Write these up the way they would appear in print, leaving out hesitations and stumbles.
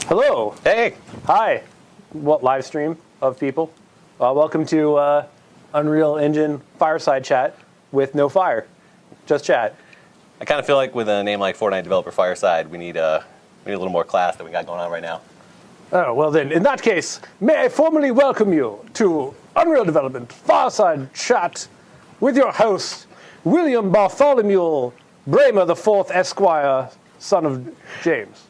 Hello. Hey. Hi. What live stream of people? Welcome to Unreal Engine Fireside chat with no fire, just chat. I kind of feel like with a name like Fortnite Developer Fireside, we need a little more class than we got going on right now. Oh, well then, in that case, may I formally welcome you to Unreal Development Fireside chat with your host, William Bartholomew Bramer IV Esquire, son of James.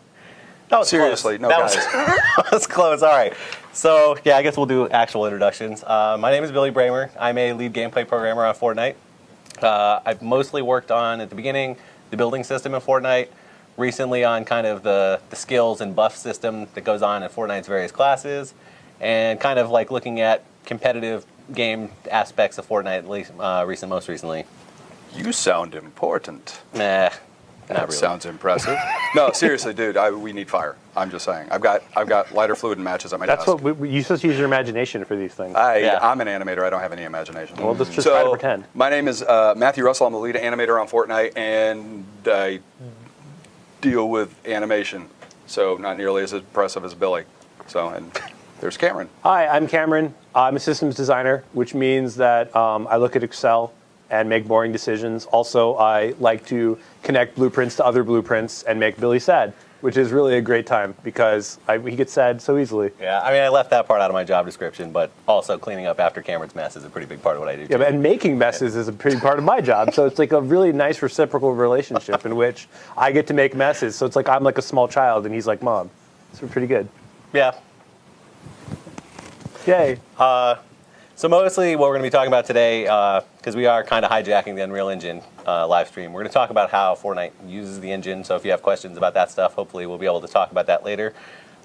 That was Seriously, close. no, that guys. that was close. All right. So, yeah, I guess we'll do actual introductions. My name is Billy Bramer. I'm a lead gameplay programmer on Fortnite. I've mostly worked on, at the beginning, the building system in Fortnite, recently on kind of the skills and buff system that goes on in Fortnite's various classes, and kind of like looking at competitive game aspects of Fortnite, at least most recently. You sound important. Nah. That Not really. sounds impressive. No, seriously, dude, we need fire. I'm just saying. I've got lighter fluid and matches on my That's desk. what you're supposed to use your imagination for these things. I'm an animator. I don't have any imagination. Well, let's just try to pretend. My name is Matthew Russell. I'm the lead animator on Fortnite, and I deal with animation. So not nearly as impressive as Billy. So, and there's Cameron. Hi, I'm Cameron. I'm a systems designer, which means that I look at Excel and make boring decisions. Also, I like to connect blueprints to other blueprints and make Billy sad, which is really a great time because he gets sad so easily. Yeah, I mean, I left that part out of my job description, but also cleaning up after Cameron's mess is a pretty big part of what I do. Yeah, and making messes is a pretty part of my job. So it's like a really nice reciprocal relationship in which I get to make messes. So it's like I'm like a small child and he's like Mom. So pretty good. Yeah. Yay. So mostly what we're going to be talking about today, because we are kind of hijacking the Unreal Engine live stream, we're going to talk about how Fortnite uses the engine. So if you have questions about that stuff, hopefully we'll be able to talk about that later.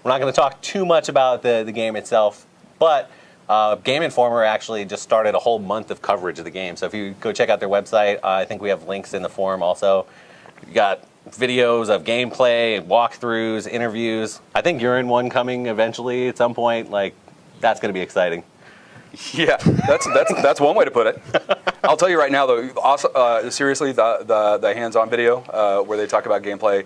We're not going to talk too much about the game itself, but Game Informer actually just started a whole month of coverage of the game. So if you go check out their website, I think we have links in the forum also. You got videos of gameplay, walkthroughs, interviews. I think you're in one coming eventually at some point. Like, that's going to be exciting. Yeah, that's one way to put it. I'll tell you right now, though. Also, seriously, the hands-on video where they talk about gameplay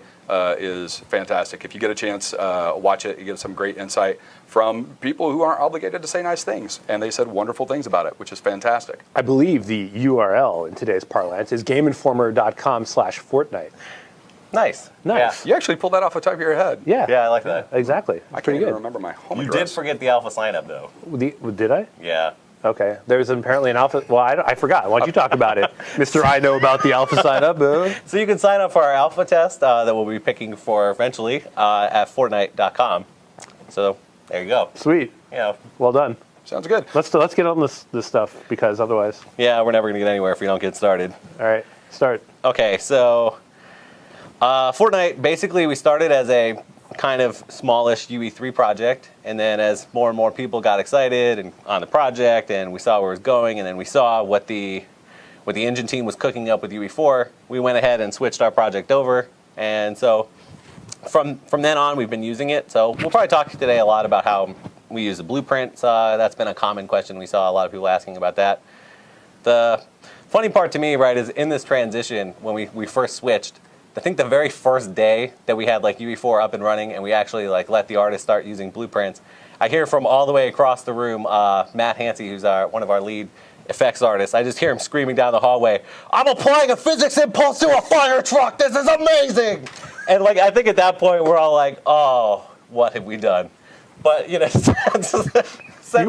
is fantastic. If you get a chance, watch it. You get some great insight from people who aren't obligated to say nice things, and they said wonderful things about it, which is fantastic. I believe the URL in today's parlance is gameinformer.com/Fortnite. Nice. Nice. You actually pulled that off the top of your head. Yeah. Yeah, I like that. Exactly. I can't Pretty even good. remember my home You did address. forget the alpha sign-up, though. Did I? Yeah. Okay. There's apparently an alpha. Well, I forgot. Why don't you talk about it, Mr. I know about the alpha sign up. So you can sign up for our alpha test that we'll be picking for eventually at Fortnite.com. So there you go. Sweet. Yeah. Well done. Sounds good. Let's get on this stuff because otherwise. Yeah, we're never going to get anywhere if we don't get started. All right. Start. Okay, so Fortnite, basically we started as a kind of smallish UE3 project, and then as more and more people got excited and on the project, and we saw where it was going, and then we saw what the engine team was cooking up with UE4, we went ahead and switched our project over, and so from then on we've been using it. So we'll probably talk today a lot about how we use the blueprints. That's been a common question. We saw a lot of people asking about that. The funny part to me, right, is in this transition when we first switched, I think the very first day that we had like UE4 up and running and we actually like let the artists start using blueprints, I hear from all the way across the room, Matt Hansey, who's one of our lead effects artists, I just hear him screaming down the hallway, "I'm applying a physics impulse to a fire truck, this is amazing!" And like, I think at that point we're all like, oh, what have we done? But, you know,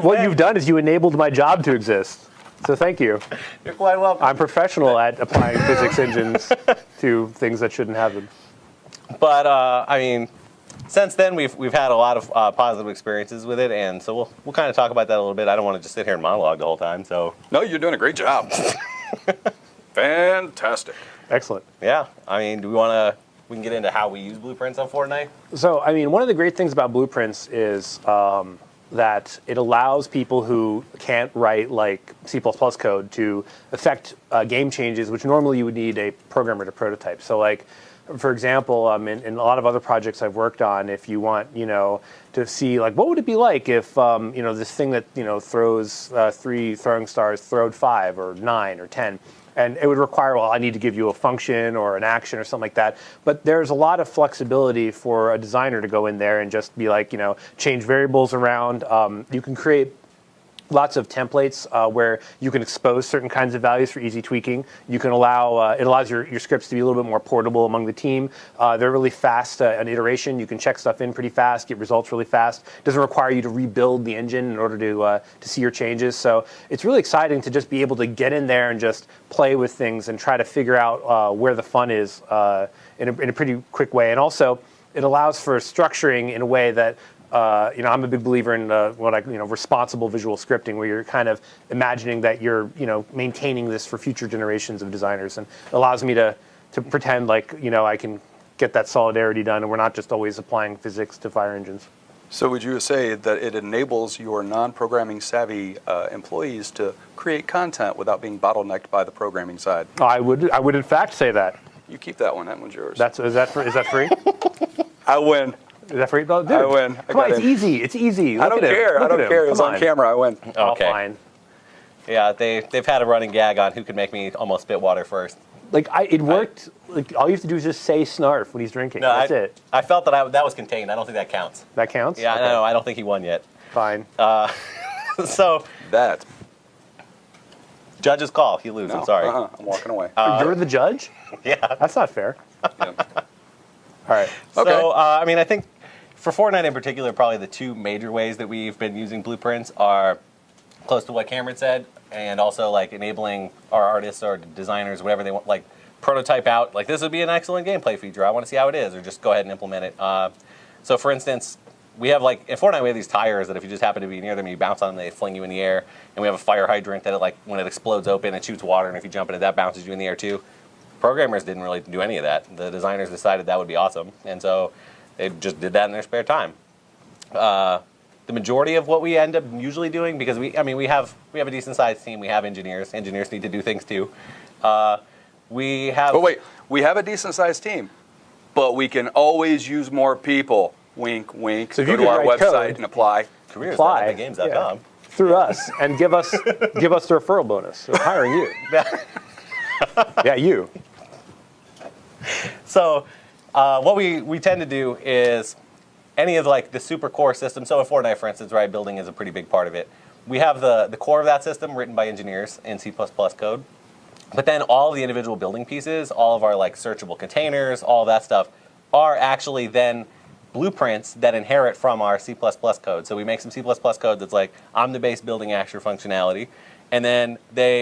What you've done is you enabled my job to exist. So thank you. You're quite welcome. I'm professional at applying physics engines to things that shouldn't have them. But I mean, since then we've had a lot of positive experiences with it, and so we'll kind of talk about that a little bit. I don't want to just sit here and monologue the whole time. So No, you're doing a great job. Fantastic. Excellent. yeah, I mean, we can get into how we use blueprints on Fortnite. So, I mean, one of the great things about blueprints is that it allows people who can't write like C++ code to affect game changes, which normally you would need a programmer to prototype. So, like, for example, in a lot of other projects I've worked on, if you want, to see like what would it be like if this thing that throws 3 throwing stars throwed 5 or 9 or 10. And it would require, well, I need to give you a function or an action or something like that. But there's a lot of flexibility for a designer to go in there and just be like, change variables around. You can create lots of templates where you can expose certain kinds of values for easy tweaking. You can allow, it allows your scripts to be a little bit more portable among the team. They're really fast an iteration. You can check stuff in pretty fast, get results really fast. It doesn't require you to rebuild the engine in order to see your changes. So it's really exciting to just be able to get in there and just play with things and try to figure out where the fun is in a pretty quick way. And also, it allows for structuring in a way that I'm a big believer in responsible visual scripting, where you're kind of imagining that you're, maintaining this for future generations of designers, and it allows me to pretend like, I can get that solidarity done, and we're not just always applying physics to fire engines. So would you say that it enables your non-programming savvy employees to create content without being bottlenecked by the programming side? I would in fact say that. You keep that one. That one's yours. Is that free? I win. Is that free? Oh, dude, I win. Come on, it's easy. It's easy. I don't care. I don't care. It was on camera. I win. Oh, Okay. fine. Yeah, they've had a running gag on who could make me almost spit water first. It worked. All you have to do is just say snarf when he's drinking. No, That's it. I felt that that was contained. I don't think that counts. That counts? Yeah, Okay. no, I don't think he won yet. Fine. So, That. judge's call. He loses. No. I'm sorry. I'm walking away. You're the judge? Yeah. That's not fair. Yeah. All right. Okay. So, I think for Fortnite in particular, probably the two major ways that we've been using blueprints are close to what Cameron said, and also like enabling our artists or designers, whatever they want, like prototype out, like this would be an excellent gameplay feature. I want to see how it is, or just go ahead and implement it. So for instance, we have in Fortnite we have these tires that if you just happen to be near them, you bounce on them, they fling you in the air. And we have a fire hydrant that when it explodes open, it shoots water, and if you jump in it, that bounces you in the air too. Programmers didn't really do any of that. The designers decided that would be awesome, and so they just did that in their spare time. The majority of what we end up usually doing, because we have a decent sized team, we have engineers. Engineers need to do things too. We have. But wait, we have a decent sized team, but we can always use more people. Wink, wink. So if go you to could our write website code, and apply. careers.epicgames.com. through us and give us the referral bonus. So hiring you. Yeah, you. So what we tend to do is any of the super core system. So in Fortnite, for instance, right, building is a pretty big part of it. We have the core of that system written by engineers in C++ code. But then all the individual building pieces, all of our searchable containers, all of that stuff are actually then blueprints that inherit from our C++ code. So we make some C++ code that's I'm the base building actor functionality. And then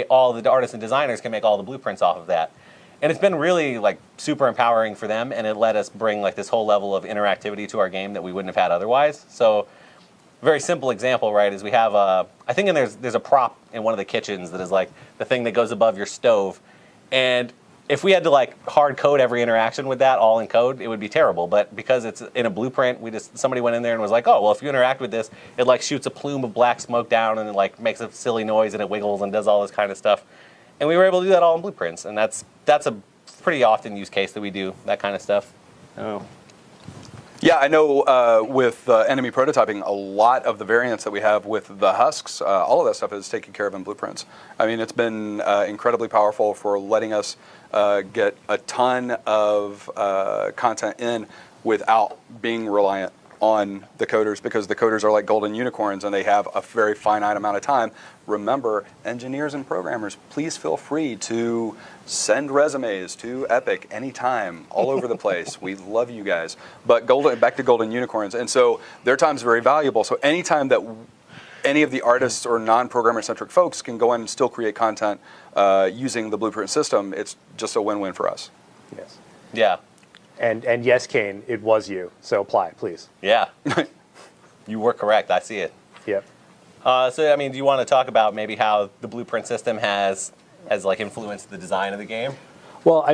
all the artists and designers can make all the blueprints off of that. And it's been really super empowering for them, and it let us bring this whole level of interactivity to our game that we wouldn't have had otherwise. So a very simple example, right, is we have I think there's a prop in one of the kitchens that is the thing that goes above your stove. And if we had to hard code every interaction with that all in code, it would be terrible. But because it's in a blueprint, somebody went in there and was like, oh, well, if you interact with this, it shoots a plume of black smoke down, and it makes a silly noise, and it wiggles and does all this kind of stuff. And we were able to do that all in blueprints, and that's a pretty often used case that we do that kind of stuff. Oh. Yeah, I know with enemy prototyping, a lot of the variants that we have with the husks, all of that stuff is taken care of in blueprints. I mean, it's been incredibly powerful for letting us get a ton of content in without being reliant on the coders, because the coders are like golden unicorns and they have a very finite amount of time. Remember, engineers and programmers, please feel free to send resumes to Epic anytime, all over the place. We love you guys. But back to golden unicorns. And so their time is very valuable. So anytime that any of the artists or non-programmer centric folks can go in and still create content using the blueprint system, it's just a win-win for us. Yes. Yeah. And yes, Kane, it was you. So apply, please. Yeah. You were correct. I see it. Yep. So, do you want to talk about maybe how the blueprint system has influenced the design of the game? Well,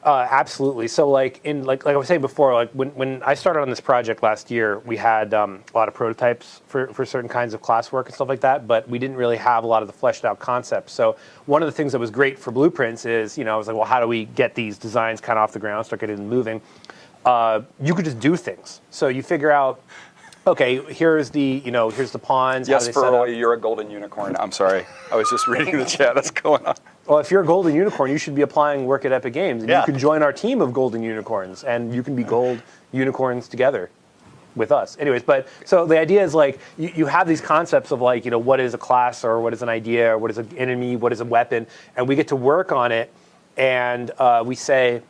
absolutely. So, like I was saying before, when I started on this project last year, we had a lot of prototypes for certain kinds of classwork and stuff like that, but we didn't really have a lot of the fleshed out concepts. So, one of the things that was great for blueprints is, I was like, well, how do we get these designs kind of off the ground, start getting them moving? You could just do things. So you figure out, okay, here's the ponds. Yes, Furley, you're a golden unicorn. I'm sorry. I was just reading the chat. That's going on. well, if you're a golden unicorn, you should be applying work at Epic Games, and Yeah. you can join our team of golden unicorns, and you can be gold unicorns together with us. Anyways, but so the idea is like you have these concepts of like, what is a class, or what is an idea, or what is an enemy, what is a weapon, and we get to work on it, and we say,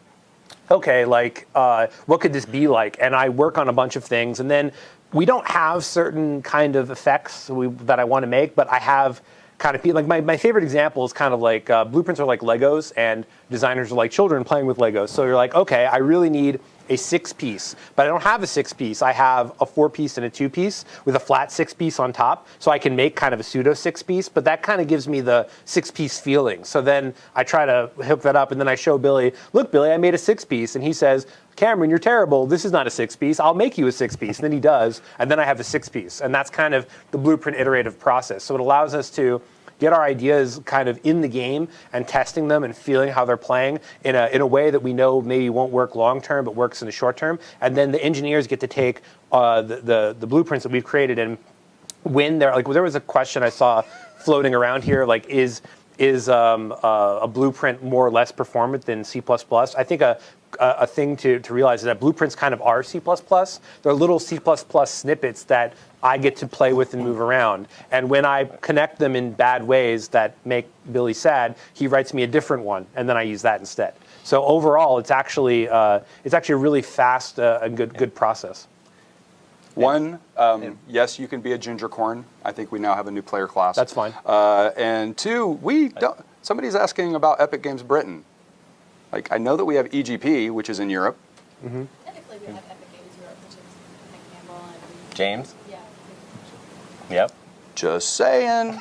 okay, like what could this be like? And I work on a bunch of things, and then we don't have certain kind of effects that I want to make, but I have kind of like my favorite example is kind of like blueprints are like Legos, and designers are like children playing with Legos. So you're like, okay, I really need a 6-piece, but I don't have a 6-piece. I have a 4-piece and a 2-piece with a flat 6-piece on top, so I can make kind of a pseudo 6-piece, but that kind of gives me the 6-piece feeling. So then I try to hook that up, and then I show Billy, look, Billy, I made a 6-piece, and he says, Cameron, you're terrible. This is not a 6-piece. I'll make you a 6-piece, and then he does, and then I have a 6-piece, and that's kind of the Blueprint iterative process. So it allows us to get our ideas kind of in the game and testing them and feeling how they're playing in a way that we know maybe won't work long term but works in the short term. And then the engineers get to take the blueprints that we've created, and when they're like, there was a question I saw floating around here, like is a blueprint more or less performant than C++? I think a thing to realize is that blueprints kind of are C++. They're little C++ snippets that I get to play with and move around. And when I connect them in bad ways that make Billy sad, he writes me a different one, and then I use that instead. So overall, it's actually a really fast and good process. One, yes, you can be a gingercorn. I think we now have a new player class. That's fine. And two, we don't. Somebody's asking about Epic Games Britain. Like, I know that we have EGP, which is in Europe. Mm-hmm. Typically, we have Epic Games Europe, which is I think Campbell and James? yeah. Yep. Just saying.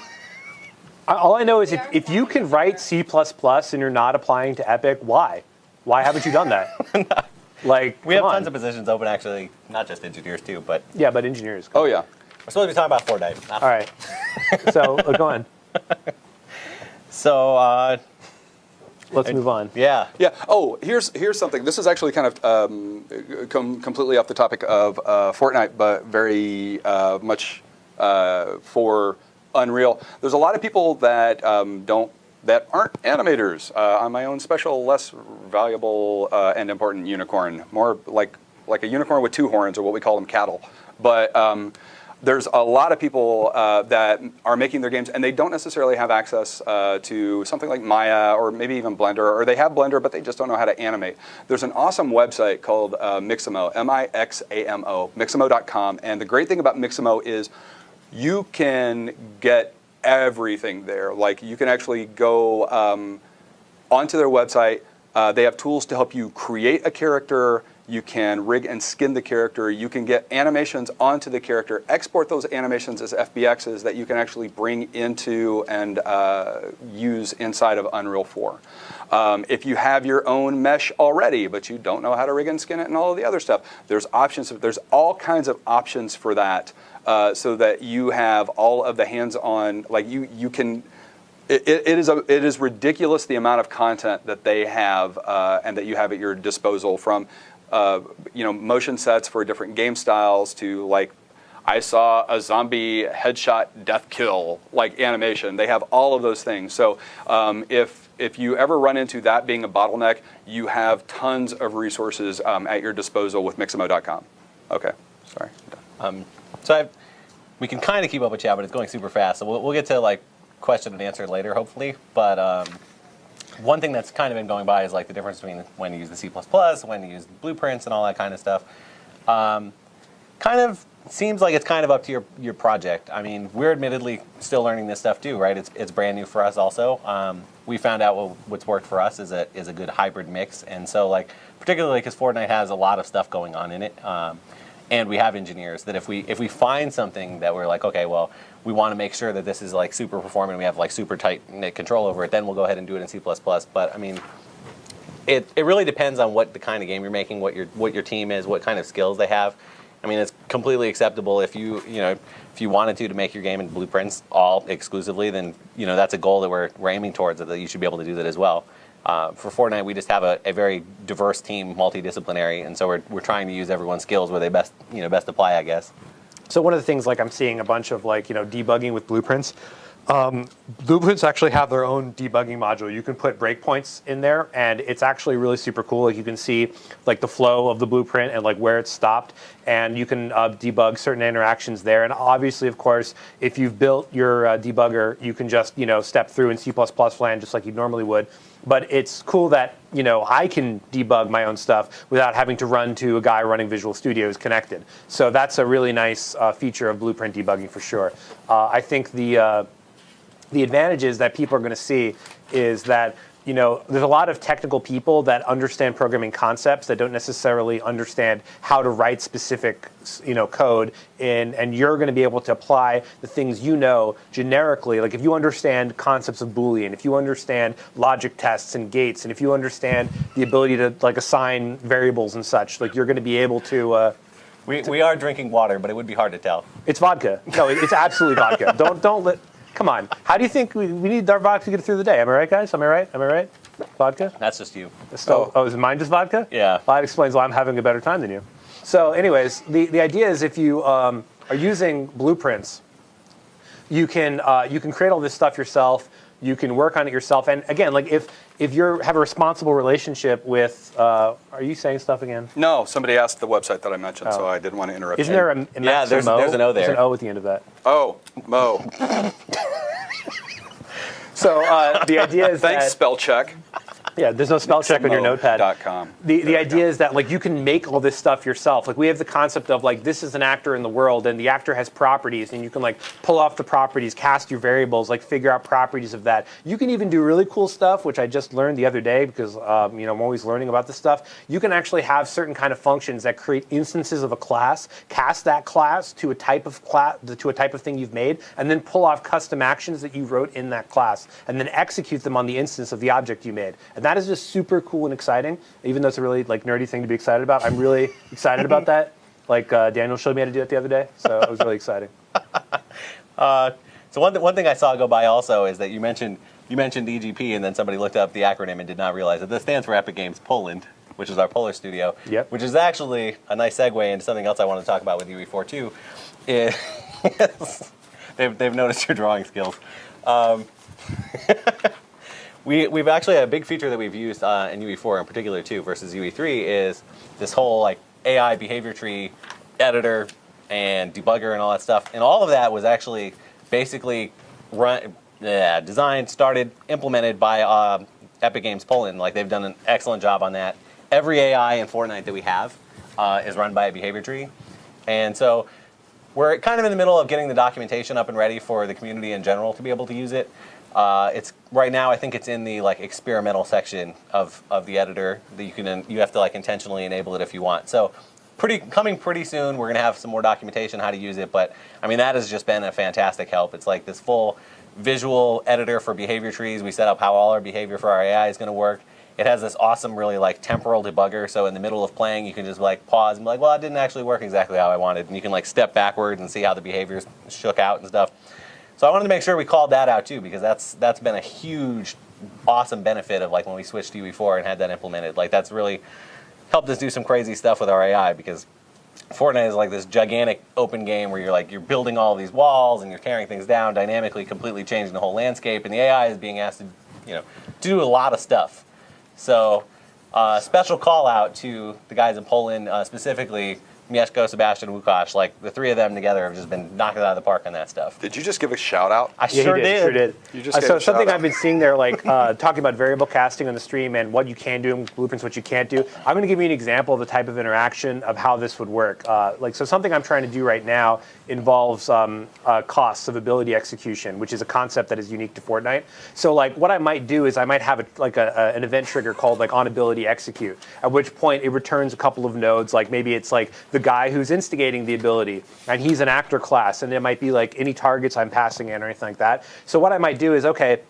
All I know is if you can write C++ and you're not applying to Epic, why? Why haven't you done that? Like, We have come on. tons of positions open, actually, not just engineers, too, but Yeah, but engineers. Oh, yeah. we're supposed to be talking about Fortnite. All right. So go on. So, Let's move on. yeah. Yeah. Oh, here's something. This is actually kind of completely off the topic of Fortnite, but very much for Unreal. There's a lot of people that aren't animators. I'm my own special, less valuable and important unicorn. More like a unicorn with 2 horns, or what we call them, cattle. But there's a lot of people that are making their games, and they don't necessarily have access to something like Maya or maybe even Blender, or they have Blender, but they just don't know how to animate. There's an awesome website called Mixamo, Mixamo, Mixamo.com, and the great thing about Mixamo is you can get everything there. Like, you can actually go onto their website. They have tools to help you create a character. You can rig and skin the character. You can get animations onto the character, export those animations as FBXs that you can actually bring into and use inside of Unreal 4. If you have your own mesh already, but you don't know how to rig and skin it and all of the other stuff, there's options. There's all kinds of options for that, so that you have all of the hands-on. Like you can. It is ridiculous the amount of content that they have and that you have at your disposal, from motion sets for different game styles to, like, I saw a zombie headshot death kill like animation. They have all of those things. So if you ever run into that being a bottleneck, you have tons of resources at your disposal with Mixamo.com. Okay, sorry. We can kind of keep up with chat, but it's going super fast. So we'll get to like question and answer later, hopefully. But one thing that's kind of been going by is like the difference between when you use the C++, when you use the blueprints and all that kind of stuff. Kind of seems like it's kind of up to your project. I mean, we're admittedly still learning this stuff too, right? It's brand new for us also. We found out what's worked for us is a good hybrid mix. And so, like, particularly because Fortnite has a lot of stuff going on in it, and we have engineers that if we find something that we're like, okay, well, we want to make sure that this is like super performant, we have like super tight knit control over it, then we'll go ahead and do it in C++. But I mean, it really depends on what the kind of game you're making, what your team is, what kind of skills they have. I mean, it's completely acceptable if you wanted to make your game in blueprints all exclusively, then that's a goal that we're aiming towards, that you should be able to do that as well. For Fortnite, we just have a very diverse team, multidisciplinary, and so we're trying to use everyone's skills where they best apply, I guess. So one of the things, like, I'm seeing a bunch of, like, debugging with blueprints. Blueprints actually have their own debugging module. You can put breakpoints in there, and it's actually really super cool. Like you can see like the flow of the blueprint and like where it's stopped, and you can debug certain interactions there. And obviously, of course, if you've built your debugger, you can just step through in C++ land just like you normally would. But it's cool that I can debug my own stuff without having to run to a guy running Visual Studio's connected. So that's a really nice feature of Blueprint debugging for sure. I think the advantages that people are going to see is that there's a lot of technical people that understand programming concepts that don't necessarily understand how to write specific code, and you're going to be able to apply the things generically. Like if you understand concepts of Boolean, if you understand logic tests and gates, and if you understand the ability to like assign variables and such, like you're going to be able to. We are drinking water, but it would be hard to tell. It's vodka. No, it's absolutely vodka. Don't let. Come on. How do you think we need our vodka to get through the day? Am I right, guys? Am I right? Vodka? That's just you. Oh, is mine just vodka? Yeah. Well, that explains why I'm having a better time than you. So anyways, the idea is if you are using blueprints, you can create all this stuff yourself. You can work on it yourself. And again, like if you have a responsible relationship with, are you saying stuff again? No, somebody asked the website that I mentioned, so I didn't want to interrupt. Isn't there a yeah? There's an O there. There's an O at the end of that. Oh, Mo. So the idea is Thanks, that spell check. yeah, there's no spell check on your notepad. .com. The idea is that like you can make all this stuff yourself. Like we have the concept of like this is an actor in the world, and the actor has properties, and you can like pull off the properties, cast your variables, like figure out properties of that. You can even do really cool stuff, which I just learned the other day because I'm always learning about this stuff. You can actually have certain kind of functions that create instances of a class, cast that class to a type of thing you've made, and then pull off custom actions that you wrote in that class, and then execute them on the instance of the object you made. And that is just super cool and exciting, even though it's a really like nerdy thing to be excited about. I'm really excited about that. Like Daniel showed me how to do it the other day, so it was really exciting. So one thing I saw go by also is that you mentioned EGP, and then somebody looked up the acronym and did not realize that this stands for Epic Games Poland, which is our Polish studio. Yep. Which is actually a nice segue into something else I want to talk about with UE4 too. Is they've noticed your drawing skills. We've actually a big feature that we've used in UE4 in particular too versus UE3 is this whole like AI behavior tree editor and debugger and all that stuff. And all of that was actually basically designed, started, implemented by Epic Games Poland. Like they've done an excellent job on that. Every AI in Fortnite that we have is run by a behavior tree. And so we're kind of in the middle of getting the documentation up and ready for the community in general to be able to use it. It's right now. I think it's in the like experimental section of the editor that you have to like intentionally enable it if you want. So coming pretty soon. We're gonna have some more documentation on how to use it. But I mean that has just been a fantastic help. It's like this full visual editor for behavior trees. We set up how all our behavior for our AI is gonna work. It has this awesome, really like temporal debugger. So in the middle of playing, you can just like pause and be like, well, it didn't actually work exactly how I wanted, and you can like step backwards and see how the behaviors shook out and stuff. So I wanted to make sure we called that out too, because that's been a huge, awesome benefit of like when we switched to UE4 and had that implemented. Like that's really helped us do some crazy stuff with our AI, because Fortnite is like this gigantic open game where you're building all these walls and you're tearing things down dynamically, completely changing the whole landscape, and the AI is being asked to do a lot of stuff. So special call out to the guys in Poland, specifically Mieszko, Sebastian, Łukasz. Like the three of them together have just been knocking it out of the park on that stuff. Did you just give a shout out? I sure did. You just gave So a shout something out. I've been seeing there, like talking about variable casting on the stream and what you can do in blueprints, what you can't do. I'm going to give you an example of the type of interaction of how this would work. So something I'm trying to do right now involves costs of ability execution, which is a concept that is unique to Fortnite. So like what I might do is I might have an event trigger called like on ability execute, at which point it returns a couple of nodes. Like maybe it's like the guy who's instigating the ability, and he's an actor class, and it might be like any targets I'm passing in or anything like that. So what I might do is, okay,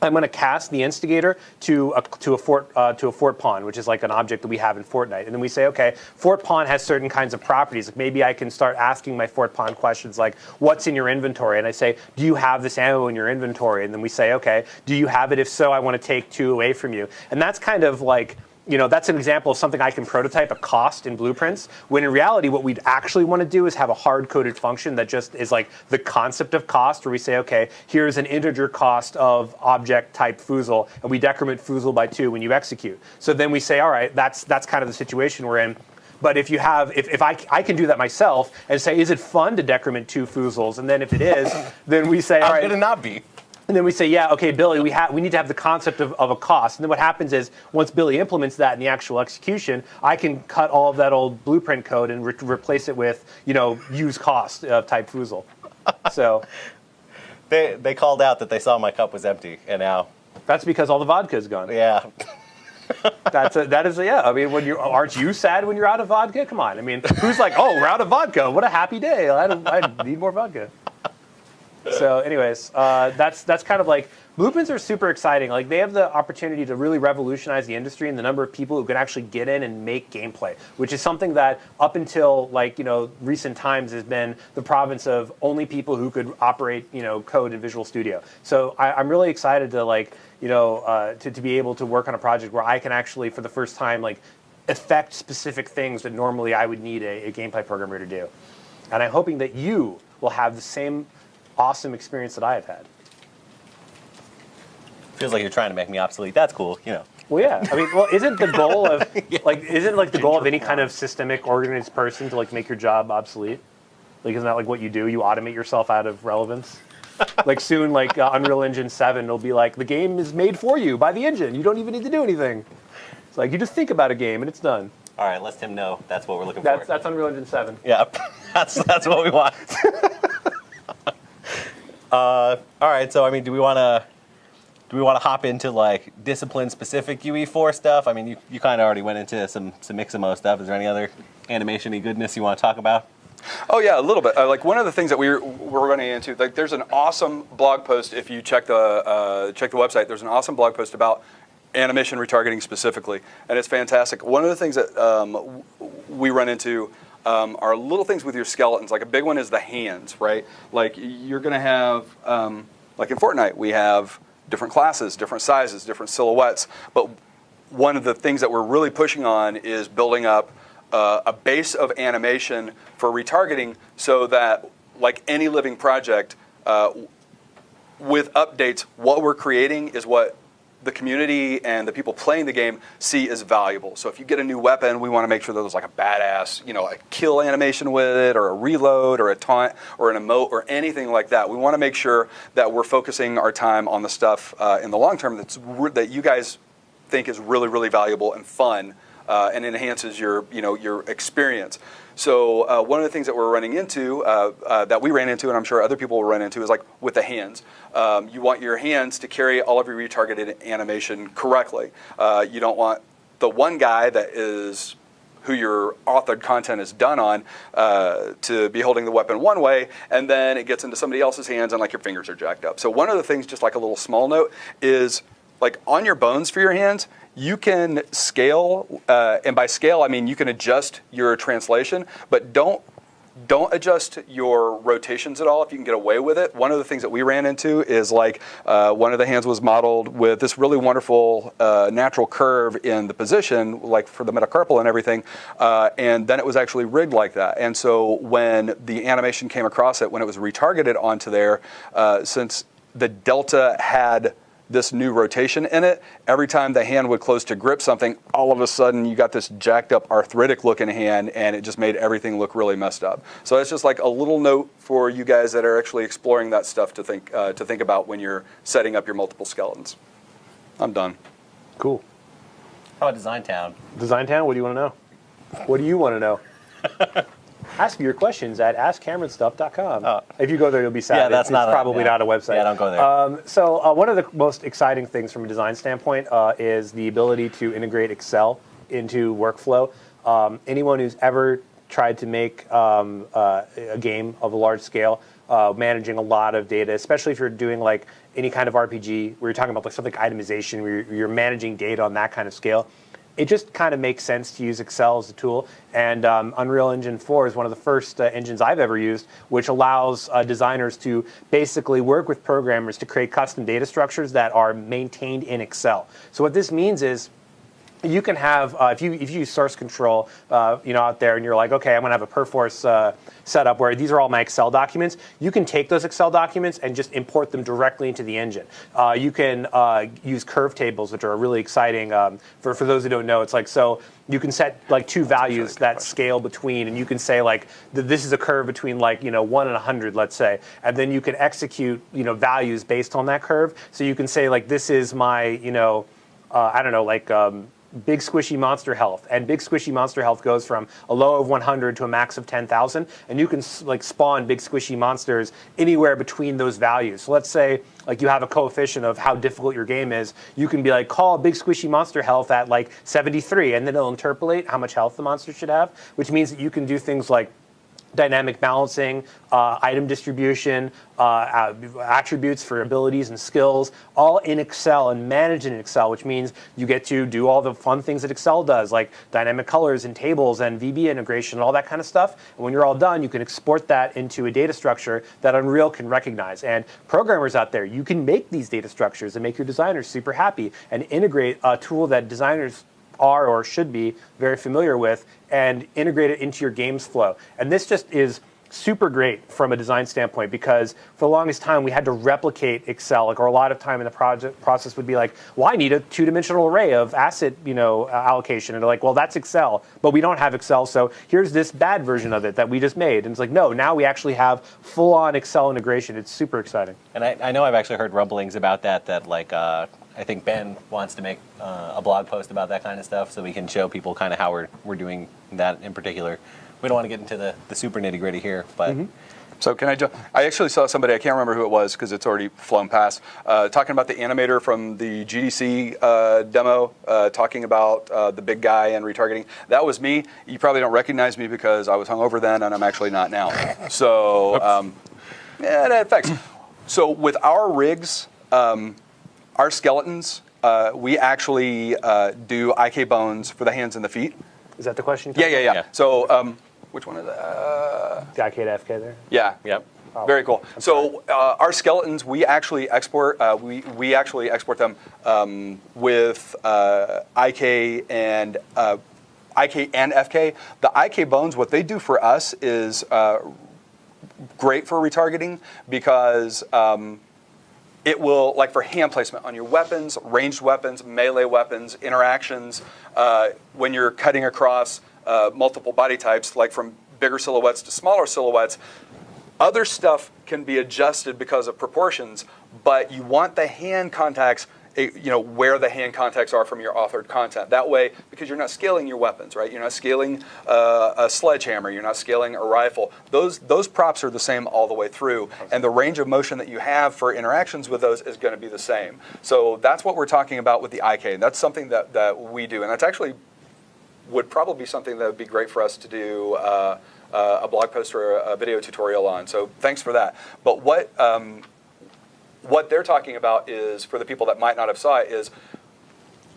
I'm going to cast the instigator to a fort pawn, which is like an object that we have in Fortnite. And then we say, okay, fort pawn has certain kinds of properties. Like maybe I can start asking my fort pawn questions like, what's in your inventory? And I say, do you have this ammo in your inventory? And then we say, okay, do you have it? If so, I want to take 2 away from you. And that's kind of like that's an example of something I can prototype a cost in blueprints, when in reality what we'd actually want to do is have a hard-coded function that just is like the concept of cost, where we say, okay, here's an integer cost of object type foozle, and we decrement foozle by 2 when you execute. So then we say, all right, that's kind of the situation we're in. But if you have, if I can do that myself and say, is it fun to decrement 2 foozles? And then if it is, then we say, all right. How could it not be? And then we say, yeah, okay, Billy, we need to have the concept of a cost. And then what happens is, once Billy implements that in the actual execution, I can cut all of that old blueprint code and replace it with, use cost type foozle. So They called out that they saw my cup was empty, and now. that's because all the vodka's gone. Yeah. That is, yeah. I mean, aren't you sad when you're out of vodka? Come on. I mean, who's like, oh, we're out of vodka. What a happy day. I need more vodka. So anyways, that's kind of like, blueprints are super exciting. Like, they have the opportunity to really revolutionize the industry and the number of people who can actually get in and make gameplay, which is something that up until recent times has been the province of only people who could operate code in Visual Studio. So I'm really excited to to be able to work on a project where I can actually, for the first time, affect specific things that normally I would need a gameplay programmer to do. And I'm hoping that you will have the same awesome experience that I have had. Feels like you're trying to make me obsolete. That's cool, Well, yeah. I mean, isn't the goal of the goal of any kind of systemic organized person to make your job obsolete? Isn't that what you do? You automate yourself out of relevance. Soon, Unreal Engine 7 will be the game is made for you by the engine. You don't even need to do anything. It's you just think about a game and it's done. All right, let Tim know that's what we're looking for. That's Unreal Engine 7. Yeah, that's what we want. All right, so I mean, do we want to hop into discipline-specific UE4 stuff? I mean, you kind of already went into some Mixamo stuff. Is there any other animation-y goodness you want to talk about? Oh yeah, a little bit. One of the things that we're running into, there's an awesome blog post. If you check the website, there's an awesome blog post about animation retargeting specifically, and it's fantastic. One of the things that we run into are little things with your skeletons. A big one is the hands, right? You're going to have, in Fortnite, we have different classes, different sizes, different silhouettes. But one of the things that we're really pushing on is building up a base of animation for retargeting, so that, like any living project, with updates, what we're creating is what the community and the people playing the game see as valuable. So if you get a new weapon, we want to make sure that there's a badass, a kill animation with it, or a reload, or a taunt, or an emote, or anything like that. We want to make sure that we're focusing our time on the stuff in the long term that you guys think is really, really valuable and fun, and enhances your experience. So one of the things that we're running into, that we ran into, and I'm sure other people will run into, is with the hands. You want your hands to carry all of your retargeted animation correctly. You don't want the one guy that is who your authored content is done on to be holding the weapon one way, and then it gets into somebody else's hands and your fingers are jacked up. So one of the things, just a little small note, is on your bones for your hands, you can scale, and by scale I mean you can adjust your translation, but don't adjust your rotations at all if you can get away with it. One of the things that we ran into is one of the hands was modeled with this really wonderful natural curve in the position, for the metacarpal and everything, and then it was actually rigged like that. And so when the animation came across it, when it was retargeted onto there, since the delta had this new rotation in it, every time the hand would close to grip something, all of a sudden you got this jacked up arthritic looking hand, and it just made everything look really messed up. So it's just a little note for you guys that are actually exploring that stuff to think about when you're setting up your multiple skeletons. I'm done. Cool. How about Design Town? Design Town, what do you want to know? What do you want to know? Ask your questions at AskCameronStuff.com. If you go there, you'll be sad. Yeah, it's probably not a website. Yeah, don't go there. So one of the most exciting things from a design standpoint is the ability to integrate Excel into workflow. Anyone who's ever tried to make a game of a large scale, managing a lot of data, especially if you're doing any kind of RPG where you're talking about something like itemization, where you're managing data on that kind of scale, it just kind of makes sense to use Excel as a tool. And Unreal Engine 4 is one of the first engines I've ever used, which allows designers to basically work with programmers to create custom data structures that are maintained in Excel. So what this means is, you can have if you use source control, out there, and you're like, okay, I'm gonna have a Perforce setup where these are all my Excel documents. You can take those Excel documents and just import them directly into the engine. You can use curve tables, which are really exciting. For those who don't know, it's like so. You can set like two values that scale between, and you can say like this is a curve between 1 and 100, let's say, and then you can execute values based on that curve. So you can say like this is my I don't know big squishy monster health, and big squishy monster health goes from a low of 100 to a max of 10,000, and you can spawn big squishy monsters anywhere between those values. So let's say you have a coefficient of how difficult your game is. You can be like, call big squishy monster health at 73, and then it'll interpolate how much health the monster should have, which means that you can do things like dynamic balancing, item distribution, attributes for abilities and skills, all in Excel and managed in Excel, which means you get to do all the fun things that Excel does, like dynamic colors and tables and VB integration and all that kind of stuff. And when you're all done, you can export that into a data structure that Unreal can recognize. And programmers out there, you can make these data structures and make your designers super happy and integrate a tool that designers are or should be very familiar with and integrate it into your game's flow. And this just is super great from a design standpoint, because for the longest time we had to replicate Excel, or a lot of time in the project process would be like, well, I need a two-dimensional array of asset allocation, and they're like, well, that's Excel, but we don't have Excel, so here's this bad version of it that we just made. And it's like, no, now we actually have full-on Excel integration. It's super exciting. And I know I've actually heard rumblings about that I think Ben wants to make a blog post about that kind of stuff, so we can show people kind of how we're doing that in particular. We don't want to get into the super nitty gritty here, but. So can I actually saw somebody, I can't remember who it was because it's already flown past, talking about the animator from the GDC demo, talking about the big guy and retargeting. That was me. You probably don't recognize me because I was hungover then and I'm actually not now. So, yeah, that affects. So with our rigs, our skeletons, we actually do IK bones for the hands and the feet. Is that the question? Yeah. So which one is that? The IK to FK there? Yeah. Yep. Oh, very cool. So our skeletons, we actually export. We actually export them with IK and FK. The IK bones, what they do for us is great for retargeting because. It will, like for hand placement on your weapons, ranged weapons, melee weapons, interactions, when you're cutting across multiple body types, like from bigger silhouettes to smaller silhouettes, other stuff can be adjusted because of proportions, but you want the hand contacts, where the hand contacts are from your authored content. That way, because you're not scaling your weapons, right? You're not scaling a sledgehammer. You're not scaling a rifle. Those props are the same all the way through, and the range of motion that you have for interactions with those is going to be the same. So that's what we're talking about with the IK, and that's something that we do, and that's actually would probably be something that would be great for us to do a blog post or a video tutorial on. So thanks for that. But what they're talking about is, for the people that might not have saw it, is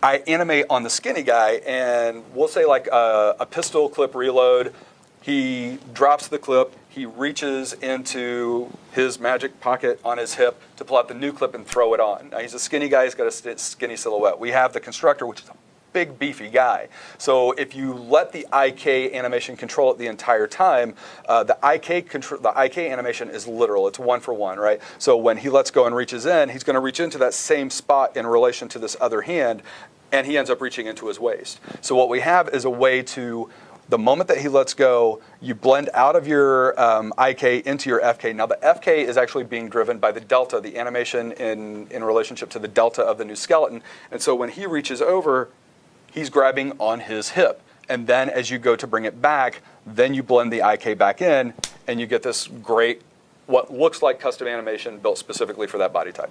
I animate on the skinny guy, and we'll say like a pistol clip reload. He drops the clip. He reaches into his magic pocket on his hip to pull out the new clip and throw it on. Now, he's a skinny guy. He's got a skinny silhouette. We have the constructor, which is a big, beefy guy. So if you let the IK animation control it the entire time, the IK animation is literal. It's one for one, right? So when he lets go and reaches in, he's going to reach into that same spot in relation to this other hand, and he ends up reaching into his waist. So what we have is a way to, the moment that he lets go, you blend out of your IK into your FK. Now the FK is actually being driven by the delta, the animation in relationship to the delta of the new skeleton. And so when he reaches over, he's grabbing on his hip. And then as you go to bring it back, then you blend the IK back in, and you get this great, what looks like custom animation built specifically for that body type.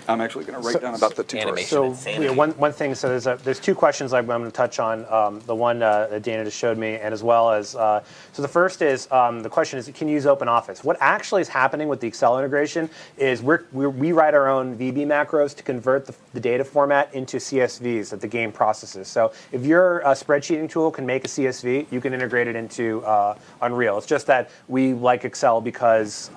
I'm actually going to write down about the tutorial. Animation. One thing. So there's two questions I'm going to touch on. The one that Dana just showed me, and as well as so the first is the question is, can you use OpenOffice? What actually is happening with the Excel integration is we write our own VB macros to convert the data format into CSVs that the game processes. So if your spreadsheeting tool can make a CSV, you can integrate it into Unreal. It's just that we like Excel because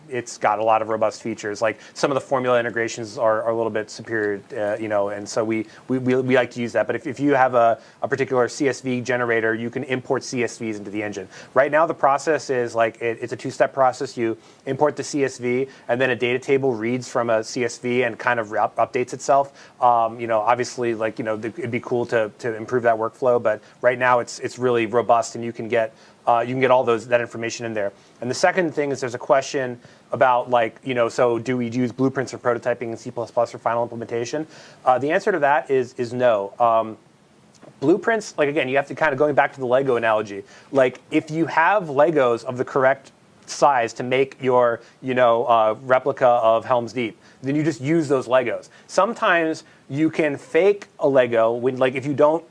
it's got a lot of robust features, like some of the formula integrations styles are a little bit superior, and so we like to use that. But if you have a particular CSV generator, you can import CSVs into the engine. Right now, the process is like it's a two-step process. You import the CSV, and then a data table reads from a CSV and kind of updates itself. Obviously, it'd be cool to improve that workflow, but right now it's really robust, and you can get all that information in there. And the second thing is there's a question about so do we use blueprints for prototyping in C++ for final implementation? The answer to that is no. Blueprints, again, you have to kind of going back to the Lego analogy. If you have Legos of the correct size to make your replica of Helm's Deep, then you just use those Legos. Sometimes you can fake a Lego when if you don't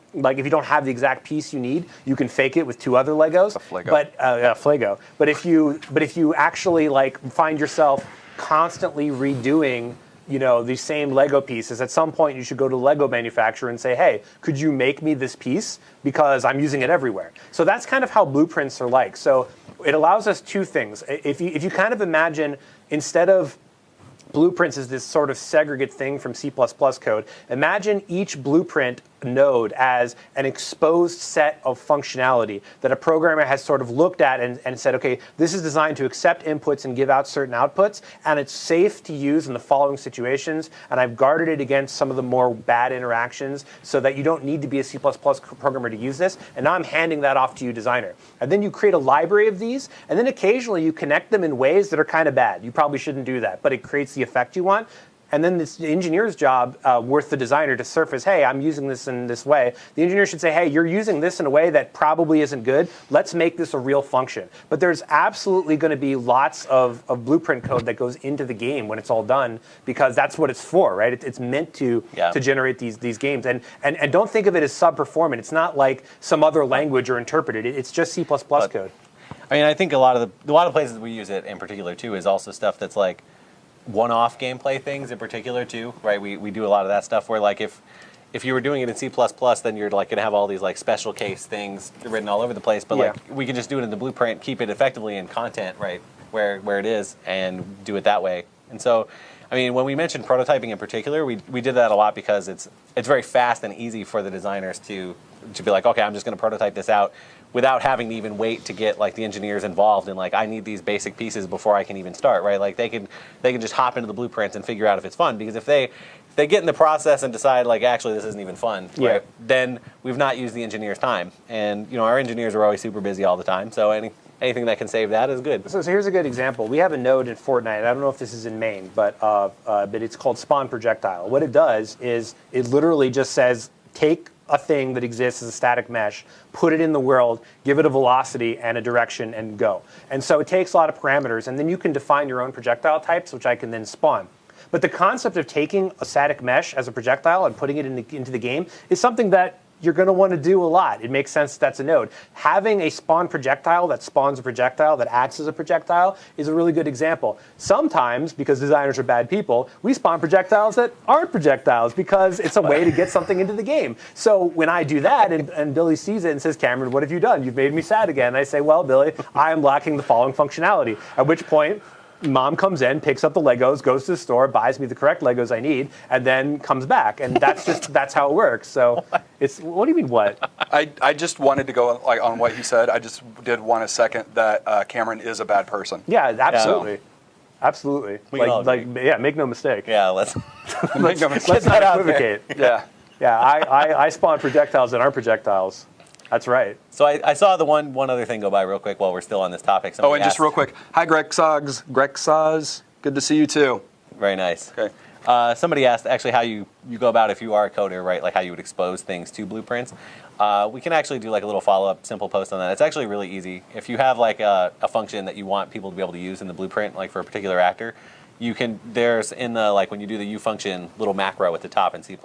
have the exact piece you need, you can fake it with two other Legos. A Flego. Flego. But if you actually find yourself constantly redoing these same Lego pieces, at some point you should go to the Lego manufacturer and say, hey, could you make me this piece because I'm using it everywhere. So that's kind of how blueprints are like. So it allows us two things. If you kind of imagine, instead of blueprints is this sort of segregate thing from C++ code. Imagine each blueprint node as an exposed set of functionality that a programmer has sort of looked at and said, okay, this is designed to accept inputs and give out certain outputs, and it's safe to use in the following situations, and I've guarded it against some of the more bad interactions so that you don't need to be a C++ programmer to use this, and now I'm handing that off to you, designer. And then you create a library of these, and then occasionally you connect them in ways that are kind of bad. You probably shouldn't do that, but it creates the effect you want. And then it's the engineer's job, worth the designer, to surface, hey, I'm using this in this way. The engineer should say, hey, you're using this in a way that probably isn't good. Let's make this a real function. But there's absolutely going to be lots of blueprint code that goes into the game when it's all done, because that's what it's for, right? It's meant to generate these games. And don't think of it as sub-performant. It's not like some other language or interpreted. It's just C++ code. I mean, I think a lot of places we use it in particular, too, is also stuff that's like one-off gameplay things in particular too, right? We do a lot of that stuff where if you were doing it in C++, then you're going to have all these special case things written all over the place. But we can just do it in the blueprint, keep it effectively in content, right, where it is, and do it that way. And so, I mean, when we mentioned prototyping in particular, we did that a lot because it's very fast and easy for the designers to be like, okay, I'm just going to prototype this out without having to even wait to get the engineers involved in I need these basic pieces before I can even start, right? They can just hop into the blueprints and figure out if it's fun, because if they get in the process and decide actually this isn't even fun, right, then we've not used the engineer's time. And our engineers are always super busy all the time, so anything that can save that is good. So here's a good example. We have a node in Fortnite. I don't know if this is in main, but it's called spawn projectile. What it does is it literally just says, take a thing that exists as a static mesh, put it in the world, give it a velocity and a direction, and go. And so it takes a lot of parameters, and then you can define your own projectile types, which I can then spawn. But the concept of taking a static mesh as a projectile and putting it into the game is something that you're going to want to do a lot. It makes sense that's a node. Having a spawn projectile that spawns a projectile that acts as a projectile is a really good example. Sometimes, because designers are bad people, we spawn projectiles that aren't projectiles because it's a way to get something into the game. So when I do that and Billy sees it and says, Cameron, what have you done? You've made me sad again. And I say, well, Billy, I am lacking the following functionality. At which point, Mom comes in, picks up the Legos, goes to the store, buys me the correct Legos I need, and then comes back. And that's how it works. So what do you mean what? I just wanted to go on what he said. I just did want to second that Cameron is a bad person. Yeah, absolutely. Yeah. Absolutely. Make no mistake. Yeah, let's make no mistake. Let's not equivocate. Yeah. Yeah, I spawn projectiles that aren't projectiles. That's right. So I saw the one other thing go by real quick while we're still on this topic. Somebody just real quick. Hi, Greg Soggs. Good to see you too. Very nice. Okay. Somebody asked actually how you go about if you are a coder, right? Like how you would expose things to blueprints. We can actually do a little follow-up, simple post on that. It's actually really easy. If you have a function that you want people to be able to use in the blueprint, for a particular actor, you can, there's in the, when you do the U function little macro at the top in C++,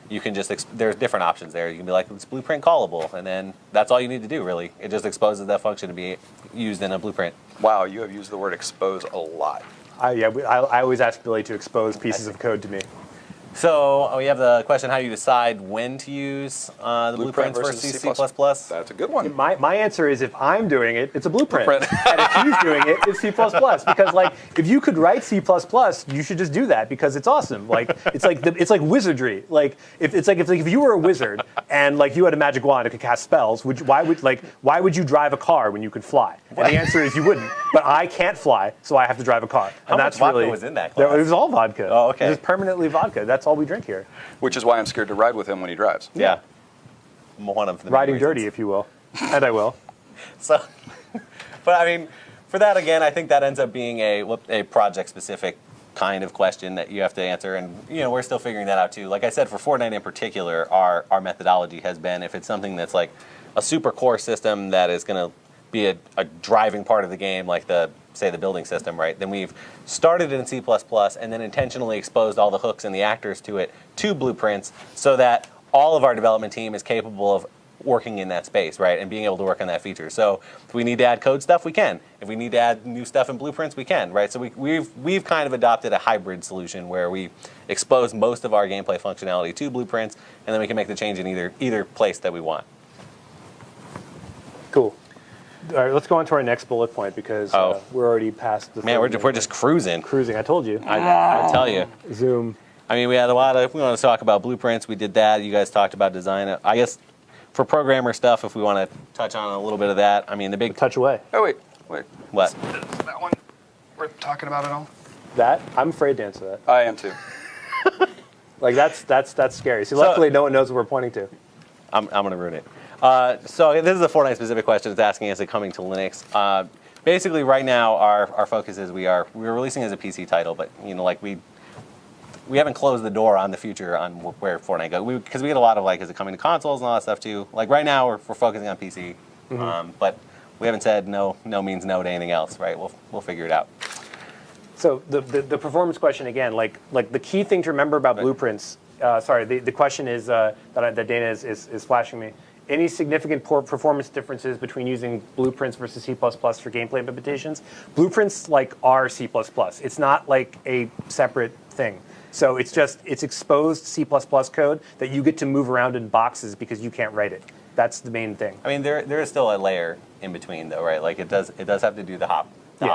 you can just, there's different options there. You can be it's blueprint callable, and then that's all you need to do, really. It just exposes that function to be used in a blueprint. Wow, you have used the word expose a lot. I always ask Billy to expose pieces of code to me. So we have the question: how do you decide when to use the blueprints versus C++? That's a good one. My answer is if I'm doing it, it's a blueprint. And if he's doing it, it's C++. Because like if you could write C++, you should just do that because it's awesome. Like it's like wizardry. Like if you were a wizard and like you had a magic wand that could cast spells, why would you drive a car when you could fly? And the answer is you wouldn't. But I can't fly, so I have to drive a car. How much vodka was in that class? It was all vodka. Oh, okay. It was permanently vodka. That's all we drink here. Which is why I'm scared to ride with him when he drives. Yeah. One of the Riding reasons. dirty, if you will. And I will. So, but I mean, for that again, I think that ends up being a project-specific kind of question that you have to answer, and we're still figuring that out too. Like I said, for Fortnite in particular, our methodology has been if it's something that's like a super core system that is going to be a driving part of the game, like say the building system, right? Then we've started it in C++ and then intentionally exposed all the hooks and the actors to it to blueprints so that all of our development team is capable of working in that space, right? And being able to work on that feature. So if we need to add code stuff, we can. If we need to add new stuff in blueprints, we can, right? So we've kind of adopted a hybrid solution where we expose most of our gameplay functionality to blueprints and then we can make the change in either place that we want. Cool. All right, let's go on to our next bullet point because we're already past the. Man, we're just cruising. Cruising. I told you. I tell you. Zoom. I mean, we had we want to talk about blueprints. We did that. You guys talked about design. I guess for programmer stuff, if we want to touch on a little bit of that, I mean, the big touch away. Oh wait. What? Is that one worth talking about at all? That I'm afraid to answer that. I am too. Like that's scary. See, luckily no one knows what we're pointing to. I'm going to ruin it. So this is a Fortnite specific question. It's asking, is it coming to Linux? Basically, right now our focus is we're releasing as a PC title, but like we haven't closed the door on the future on where Fortnite goes because we get a lot of is it coming to consoles and all that stuff too. Like right now we're focusing on PC, but we haven't said no means no to anything else, right? We'll figure it out. So the performance question again, like the key thing to remember about blueprints. The question is that Dana is flashing me. Any significant performance differences between using blueprints versus C++ for gameplay implementations? Blueprints are C++. It's not like a separate thing. So it's exposed C++ code that you get to move around in boxes because you can't write it. That's the main thing. I mean, there is still a layer in between though, right? Like it does have to do the hop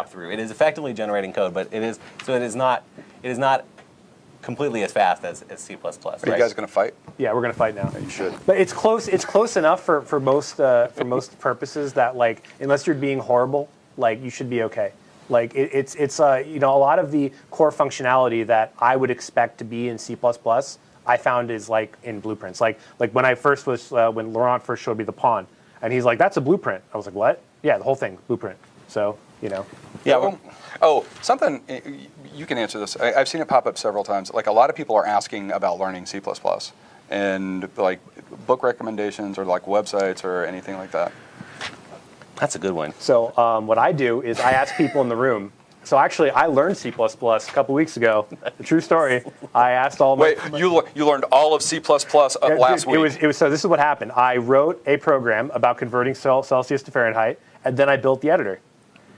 through. It is effectively generating code, but it is not completely as fast as C++. Are you guys going to fight? Yeah, we're going to fight now. Yeah, you should. But it's close enough for most purposes that unless you're being horrible, you should be okay. It's a lot of the core functionality that I would expect to be in C++, I found is in blueprints. Like when I first when Laurent first showed me the pawn, and he's like, "That's a blueprint." I was like, "What?" Yeah, the whole thing, blueprint. So Yeah. Something you can answer this. I've seen it pop up several times. A lot of people are asking about learning C++, and book recommendations or websites or anything like that. That's a good one. So what I do is I ask people in the room. So actually, I learned C++ a couple weeks ago. The true story. I asked all my. Wait, you learned all of C++ last week? It was so. This is what happened. I wrote a program about converting Celsius to Fahrenheit, and then I built the editor,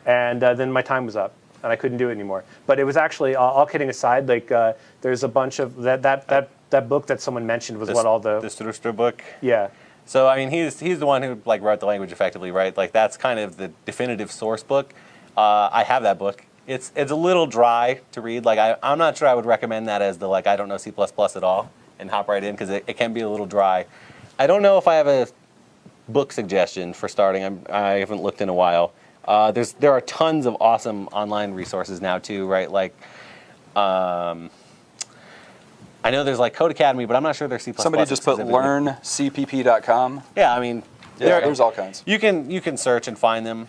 and then my time was up, and I couldn't do it anymore. But it was actually all kidding aside. There's a bunch of that book that someone mentioned was what all the Struster book. Yeah. So I mean, he's the one who wrote the language effectively, right? That's kind of the definitive source book. I have that book. It's a little dry to read. I'm not sure I would recommend that as the I don't know C++ at all and hop right in because it can be a little dry. I don't know if I have a book suggestion for starting. I haven't looked in a while. There are tons of awesome online resources now too, right? I know there's Code Academy, but I'm not sure there's C++. Somebody just put learncpp.com. Yeah, I mean, there's all kinds. You can search and find them.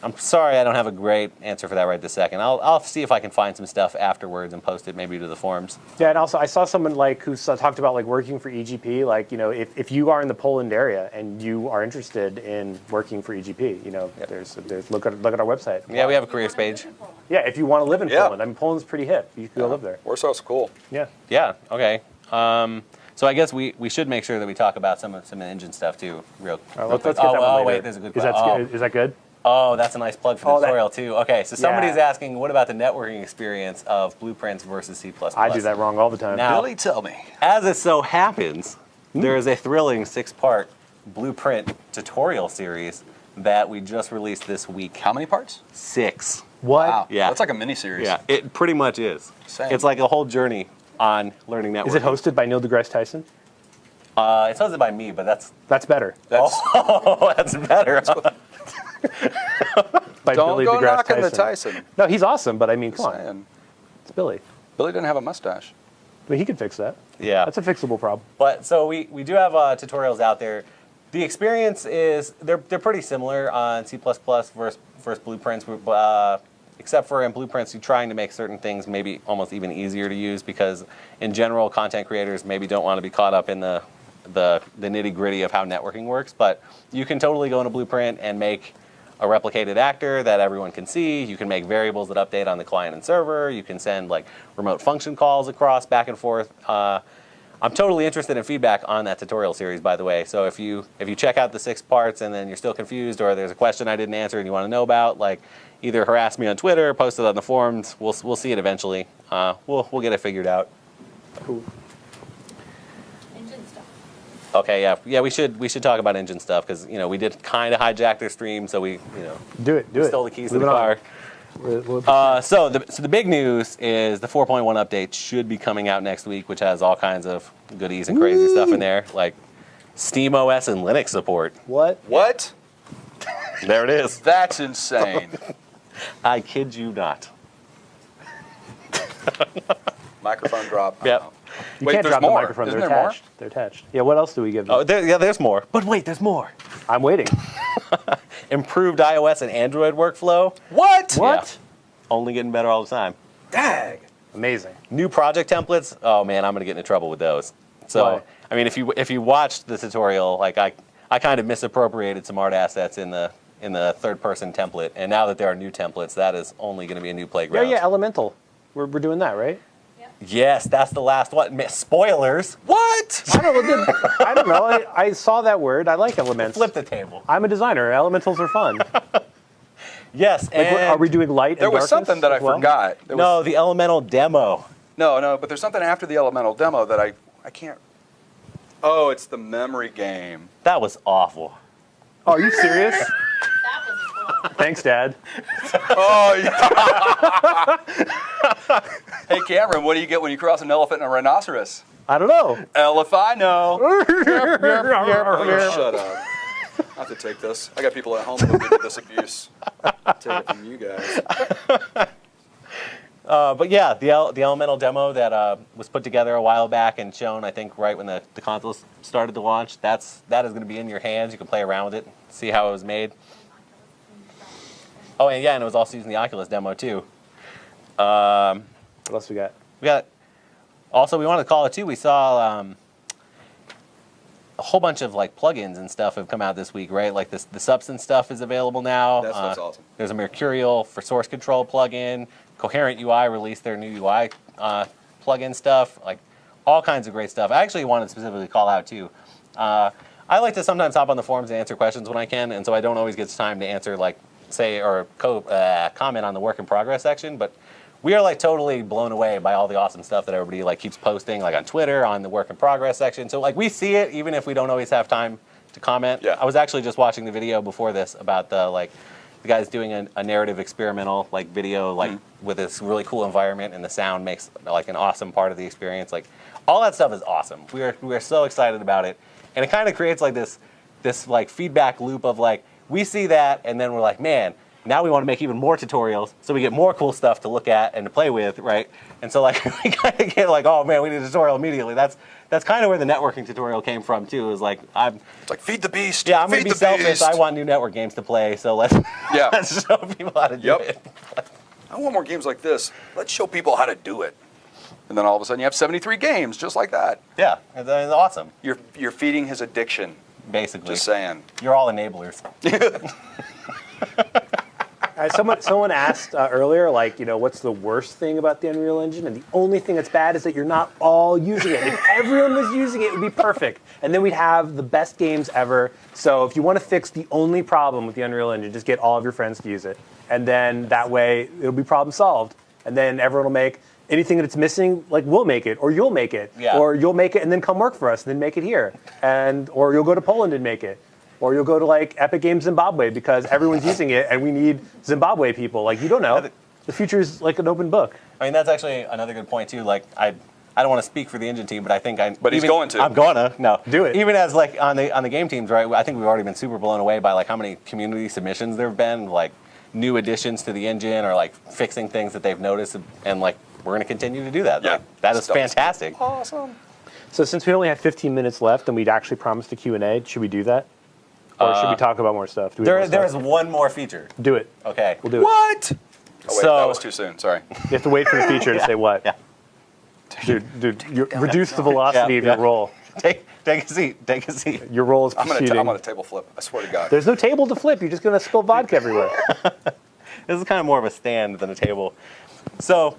I'm sorry I don't have a great answer for that right this second. I'll see if I can find some stuff afterwards and post it maybe to the forums. Yeah, and also I saw someone who talked about working for EGP. If you are in the Poland area and you are interested in working for EGP, there's look at our website. Yeah, we have a careers page. Yeah, if you want to live in Poland, I mean Poland's pretty hip. You can go live there. Warsaw's cool. Yeah. Yeah. Okay. So I guess we should make sure that we talk about some engine stuff too, real quick. Let's get that one later. Wait, there's a good question. Is that good? Oh, that's a nice plug for the Oh, that- tutorial too. Okay, so somebody's Yeah. asking, what about the networking experience of blueprints versus C++? I do that wrong all the time. Now- Billy, tell me. As it so happens, there is a thrilling 6-part blueprint tutorial series that we just released this week. How many parts? 6. What? Wow. Yeah. That's like a mini series. Yeah, it pretty much is. Same. It's like a whole journey on learning networking. Is it hosted by Neil deGrasse Tyson? It's hosted by me, but that's That's better. That's, oh, that's better. By don't Billy go deGrasse knocking Tyson. the Tyson. No, he's awesome, but I mean, Just come on. saying. It's Billy. Billy didn't have a mustache. I mean, he could fix that. Yeah. That's a fixable problem. But so we do have tutorials out there. The experience is they're pretty similar on C++ versus blueprints, except for in blueprints you're trying to make certain things maybe almost even easier to use because in general content creators maybe don't want to be caught up in the nitty gritty of how networking works. But you can totally go in a blueprint and make a replicated actor that everyone can see. You can make variables that update on the client and server. You can send like remote function calls across back and forth. I'm totally interested in feedback on that tutorial series, by the way. So if you check out the 6 parts and then you're still confused or there's a question I didn't answer and you want to know about, like either harass me on Twitter, post it on the forums. We'll see it eventually. We'll get it figured out. Cool. Engine stuff. Okay, yeah. We should talk about engine stuff because we did kind of hijack their stream, so we Do it. Do it. stole the keys Move to the it car. on. So the big news is the 4.1 update should be coming out next week, which has all kinds of goodies and crazy stuff in there, like SteamOS and Linux support. What? What? There it is. That's insane. I kid you not. Microphone drop. Yep. You Wait, can't there's drop more. the microphone. Isn't They're there more? attached. They're attached. Yeah. What else do we give them? Oh, there's more. But wait, there's more. I'm waiting. Improved iOS and Android workflow. What? What? Only getting better all the time. Dag. Amazing. New project templates. Oh man, I'm gonna get into trouble with those. So Why? I mean, if you watched the tutorial, like I kind of misappropriated some art assets in the third-person template, and now that there are new templates, that is only going to be a new Yeah, playground. yeah. Elemental. We're doing that, right? Yes, that's the last one. Spoilers. What? I don't know. I saw that word. I like elements. Flip the table. I'm a designer. Elementals are fun. Yes, Like, and are we doing light There and was darkness something that I as well? forgot. There no, was, the elemental demo. no, but there's something after the elemental demo that I can't. Oh, it's the memory game. That was awful. Oh, are you serious? That was cool. Thanks, Dad. Oh, yeah. Hey, Cameron, what do you get when you cross an elephant and a rhinoceros? I don't know. Elef, I know. Oh, shut up. I have to take this. I got people at home who give me this abuse. Take it from you guys. But yeah, the elemental demo that was put together a while back and shown, I think, right when the console started to launch. That is going to be in your hands. You can play around with it, see how it was made. Oh, and yeah, and it was also using the Oculus demo too. What else we got? We got. Also, we wanted to call it too. We saw a whole bunch of like plugins and stuff have come out this week, right? Like the Substance stuff is available now. That's awesome. There's a Mercurial for source control plugin. Coherent UI released their new UI plugin stuff. Like all kinds of great stuff. I actually wanted to specifically call out too. I like to sometimes hop on the forums and answer questions when I can, and so I don't always get time to answer comment on the work in progress section, but we are like totally blown away by all the awesome stuff that everybody like keeps posting, like on Twitter, on the work in progress section. So like we see it even if we don't always have time to comment. Yeah. I was actually just watching the video before this about the guys doing a narrative experimental like video with this really cool environment, and the sound makes like an awesome part of the experience. Like all that stuff is awesome. We are so excited about it, and it kind of creates like this like feedback loop of like we see that, and then we're like, man, now we want to make even more tutorials so we get more cool stuff to look at and to play with, right? And so like we kind of get like, oh man, we need a tutorial immediately. That's kind of where the networking tutorial came from too. Is like It's like feed the beast. I'm gonna feed be the selfish. beast. I want new network games to play, so let's show people how to do Yep. it. I want more games like this. Let's show people how to do it. And then all of a sudden you have 73 games just like that. Yeah, it's awesome. You're feeding his addiction. Basically, Just saying. you're all enablers. Someone asked earlier, like, what's the worst thing about the Unreal Engine? And the only thing that's bad is that you're not all using it. If everyone was using it, it would be perfect. And then we'd have the best games ever. So if you want to fix the only problem with the Unreal Engine, just get all of your friends to use it. And then that way, it'll be problem solved. And then everyone will make anything that's missing, like we'll make it, or you'll make it. Yeah. Or you'll make it and then come work for us and then make it here. Or you'll go to Poland and make it. Or you'll go to like Epic Games Zimbabwe because everyone's using it and we need Zimbabwe people. Like, you don't know. The future is like an open book. I mean, that's actually another good point too. Like, I don't want to speak for the engine team, but I think But he's going to. I'm gonna. No. Do it. Even as like on the game teams, right? I think we've already been super blown away by like how many community submissions there have been, like new additions to the engine or like fixing things that they've noticed, and like we're gonna continue to do that. Yeah. Like, that is fantastic. Awesome. So since we only have 15 minutes left and we'd actually promised a Q&A, should we do that? Or should we talk about more stuff? Do we have more There is stuff? one more feature. Do it. Okay. We'll do it. What? Oh, wait, So- that was too soon. Sorry. You have to wait for the feature to say what. Yeah. Dude, you reduce the velocity of your roll. Take a seat. Take a seat. Your roll is I'm proceeding. gonna table flip. I swear to God. There's no table to flip. You're just going to spill vodka everywhere. This is kind of more of a stand than a table. So,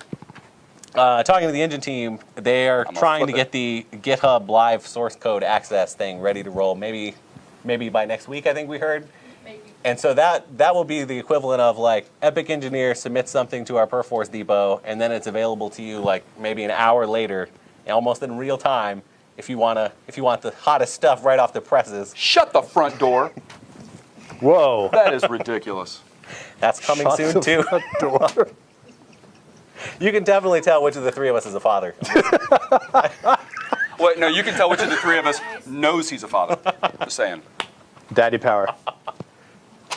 talking to the engine team, they are gonna trying to flip get the GitHub live source code access thing ready to roll. Maybe by next week, I think we heard. Maybe. And so that will be the equivalent of like Epic Engineer submits something to our Perforce depot, and then it's available to you like maybe an hour later, almost in real time, if you want the hottest stuff right off the presses. Shut the front door. Whoa. That is ridiculous. That's coming Shut soon the too. front door. You can definitely tell which of the three of us is a father. Wait, no, you can tell which of the three of us knows he's a father. Just saying. Daddy power.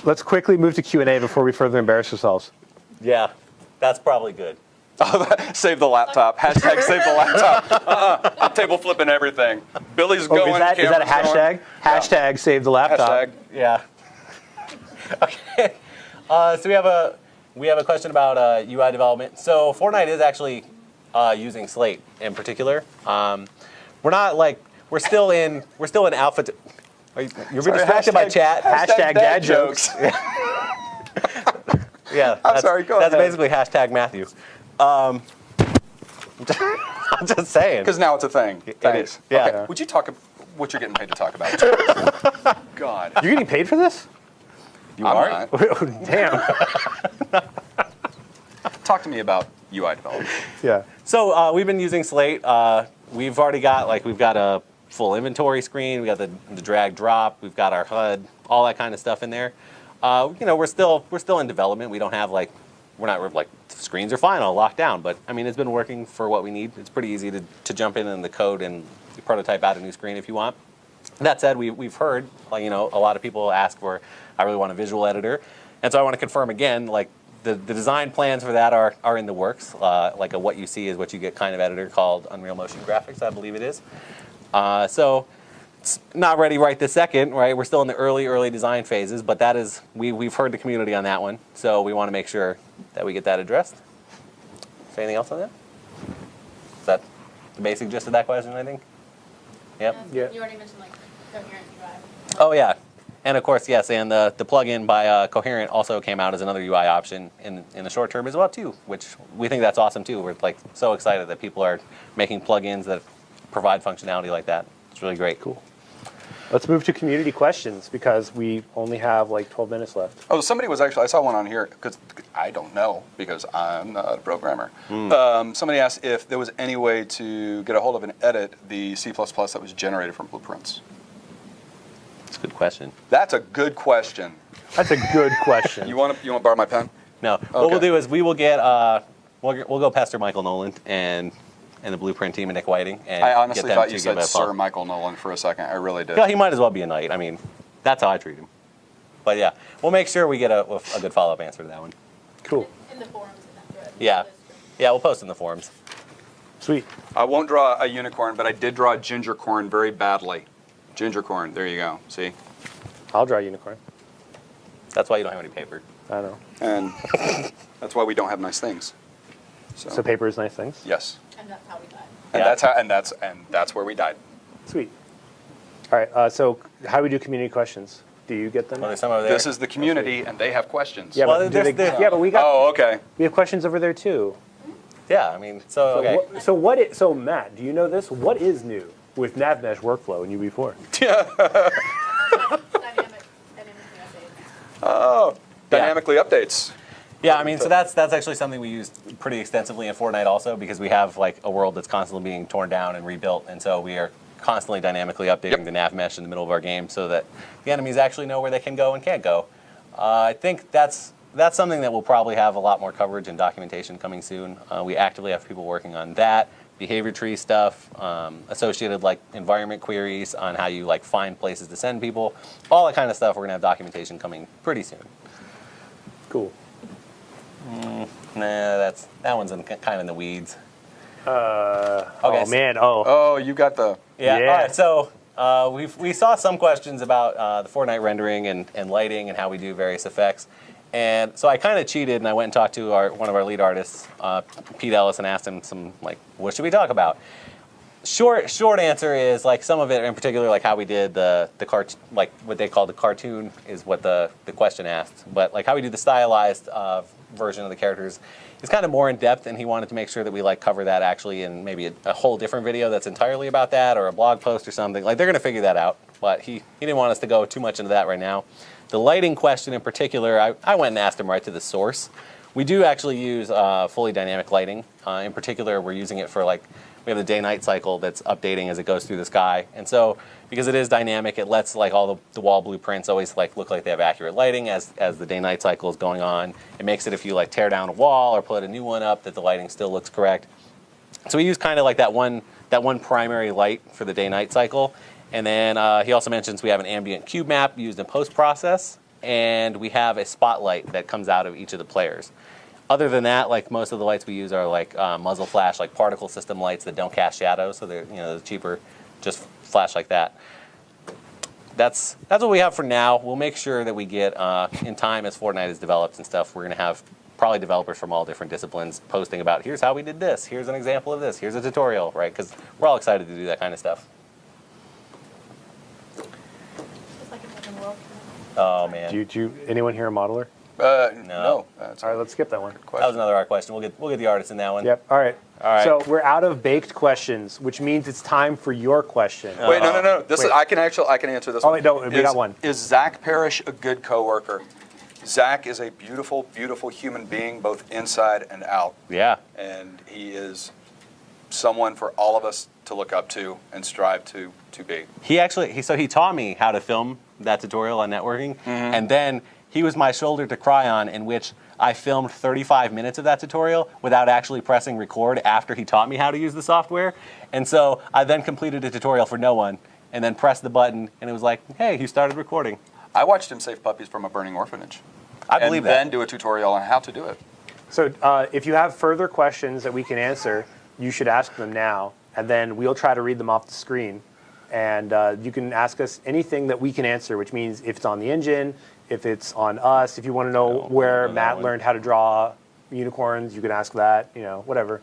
Let's quickly move to Q&A before we further embarrass ourselves. Yeah, that's probably good. Save the laptop. Hashtag save the laptop. I'm table flipping everything. Billy's going. Is that a camera's hashtag? going. Hashtag save the laptop. Hashtag. Yeah. Okay. So we have a question about UI development. So Fortnite is actually using Slate in particular. We're still in alpha. You're being distracted by chat. Hashtag dad jokes. Yeah. I'm sorry, go That's ahead. basically hashtag Matthew. I'm just saying. Because now it's a thing. Thanks. Yeah. Okay. Would you talk what you're getting paid to talk about? God. You're getting paid for this? You I'm are? not. Damn. Talk to me about UI development. Yeah. So we've been using Slate. We've already got a full inventory screen. We got the drag drop. We've got our HUD, all that kind of stuff in there. We're still in development. We don't have we're not screens are fine, all locked down. But I mean, it's been working for what we need. It's pretty easy to jump in the code and prototype out a new screen if you want. That said, we've heard a lot of people ask for, I really want a visual editor, and so I want to confirm again, the design plans for that are in the works. What you see is what you get kind of editor called Unreal Motion Graphics, I believe it is. So it's not ready right this second, right? We're still in the early design phases, but that is we've heard the community on that one, so we want to make sure that we get that addressed. Is anything else on that? Is that the basic gist of that question, I think? Yep. Yeah. You already mentioned coherent UI. Oh yeah, and of course yes, and the plugin by Coherent also came out as another UI option in the short term as well too, which we think that's awesome too. We're so excited that people are making plugins that provide functionality like that. It's really great. Cool. Let's move to community questions because we only have 12 minutes left. Oh, somebody was actually, I saw one on here, because I don't know, because I'm not a programmer. Somebody asked if there was any way to get a hold of and edit the C++ that was generated from blueprints. That's a good question. That's a good question. That's a good question. You want to borrow my pen? No, what we'll do is we will get we'll go pester Michael Nolan and the Blueprint team and Nick Whiting. And I honestly get them thought to you give said a follow. Sir Michael Nolan for a second. I really did. Yeah, he might as well be a knight. I mean, that's how I treat him. But yeah, we'll make sure we get a good follow-up answer to that one. Cool. In the forums in that thread. Yeah. Yeah, we'll post in the forums. Sweet. I won't draw a unicorn, but I did draw a gingercorn very badly. Gingercorn, there you go. See? I'll draw a unicorn. That's why you don't have any paper. I know. And that's why we don't have nice things. So paper is nice things? Yes. And that's how we got. And Yeah. that's where we died. Sweet. All right, so how do we do community questions? Do you get them? Well, there's some over there. This is the community, and they have questions. Yeah, Well, but there's- yeah, but we got Oh, okay. we have questions over there too. Yeah, I mean, so okay. So Matt, do you know this? What is new with NavMesh workflow in UB4? Dynamically updated. Oh, dynamically updates. Yeah, I mean, so that's actually something we use pretty extensively in Fortnite also, because we have like a world that's constantly being torn down and rebuilt, and so we are constantly dynamically updating the nav mesh in the middle of our game so that the enemies actually know where they can go and can't go. I think that's something that will probably have a lot more coverage and documentation coming soon. We actively have people working on that, behavior tree stuff, associated like environment queries on how you like find places to send people, all that kind of stuff. We're gonna have documentation coming pretty soon. Cool. Nah, that one's kind of in the weeds. Oh so- man. Oh. Oh, you got the. Yeah. Yeah. All right. So we saw some questions about the Fortnite rendering and lighting and how we do various effects. And so I kind of cheated and I went and talked to one of our lead artists, Pete Ellis, and asked him some like, what should we talk about? Short answer is like some of it in particular, like how we did the like what they call the cartoon is what the question asked. But like how we do the stylized version of the characters is kind of more in depth, and he wanted to make sure that we like cover that actually in maybe a whole different video that's entirely about that, or a blog post or something. Like they're gonna figure that out, but he didn't want us to go too much into that right now. The lighting question in particular, I went and asked him right to the source. We do actually use fully dynamic lighting. In particular, we're using it for like, we have the day-night cycle that's updating as it goes through the sky. And so, because it is dynamic, it lets like all the wall blueprints always like look like they have accurate lighting as the day-night cycle is going on. It makes it, if you like tear down a wall or put a new one up, that the lighting still looks correct. So we use kind of like that one primary light for the day-night cycle. And then he also mentions we have an ambient cube map used in post-process, and we have a spotlight that comes out of each of the players. Other than that, like most of the lights we use are like muzzle flash, like particle system lights that don't cast shadows, so they're cheaper, just flash like that. That's what we have for now. We'll make sure that we get in time as Fortnite is developed and stuff. We're gonna have probably developers from all different disciplines posting about here's how we did this, here's an example of this, here's a tutorial, right? Because we're all excited to do that kind of stuff. Just like in open world. Oh man, Do you anyone here a modeler? No. That's All right, let's skip that one. that was another art question. We'll get the artist in that one. Yep. All right. All right. So we're out of baked questions, which means it's time for your question. Wait, no. This Wait. is I can answer this Oh, one. wait, no, we got one. Is Zack Parrish a good coworker? Zack is a beautiful, beautiful human being, both inside and out, Yeah. and he is someone for all of us to look up to and strive to be. He taught me how to film that tutorial on networking, and then he was my shoulder to cry on, in which I filmed 35 minutes of that tutorial without actually pressing record after he taught me how to use the software. And so I then completed a tutorial for no one, and then pressed the button, and it was like, hey, he started recording. I watched him save puppies from a burning orphanage. I believe and that. then do a tutorial on how to do it. So if you have further questions that we can answer, you should ask them now, and then we'll try to read them off the screen. And you can ask us anything that we can answer, which means if it's on the engine, if it's on us, if you want to know where Matt learned how to draw unicorns, you can ask that, whatever.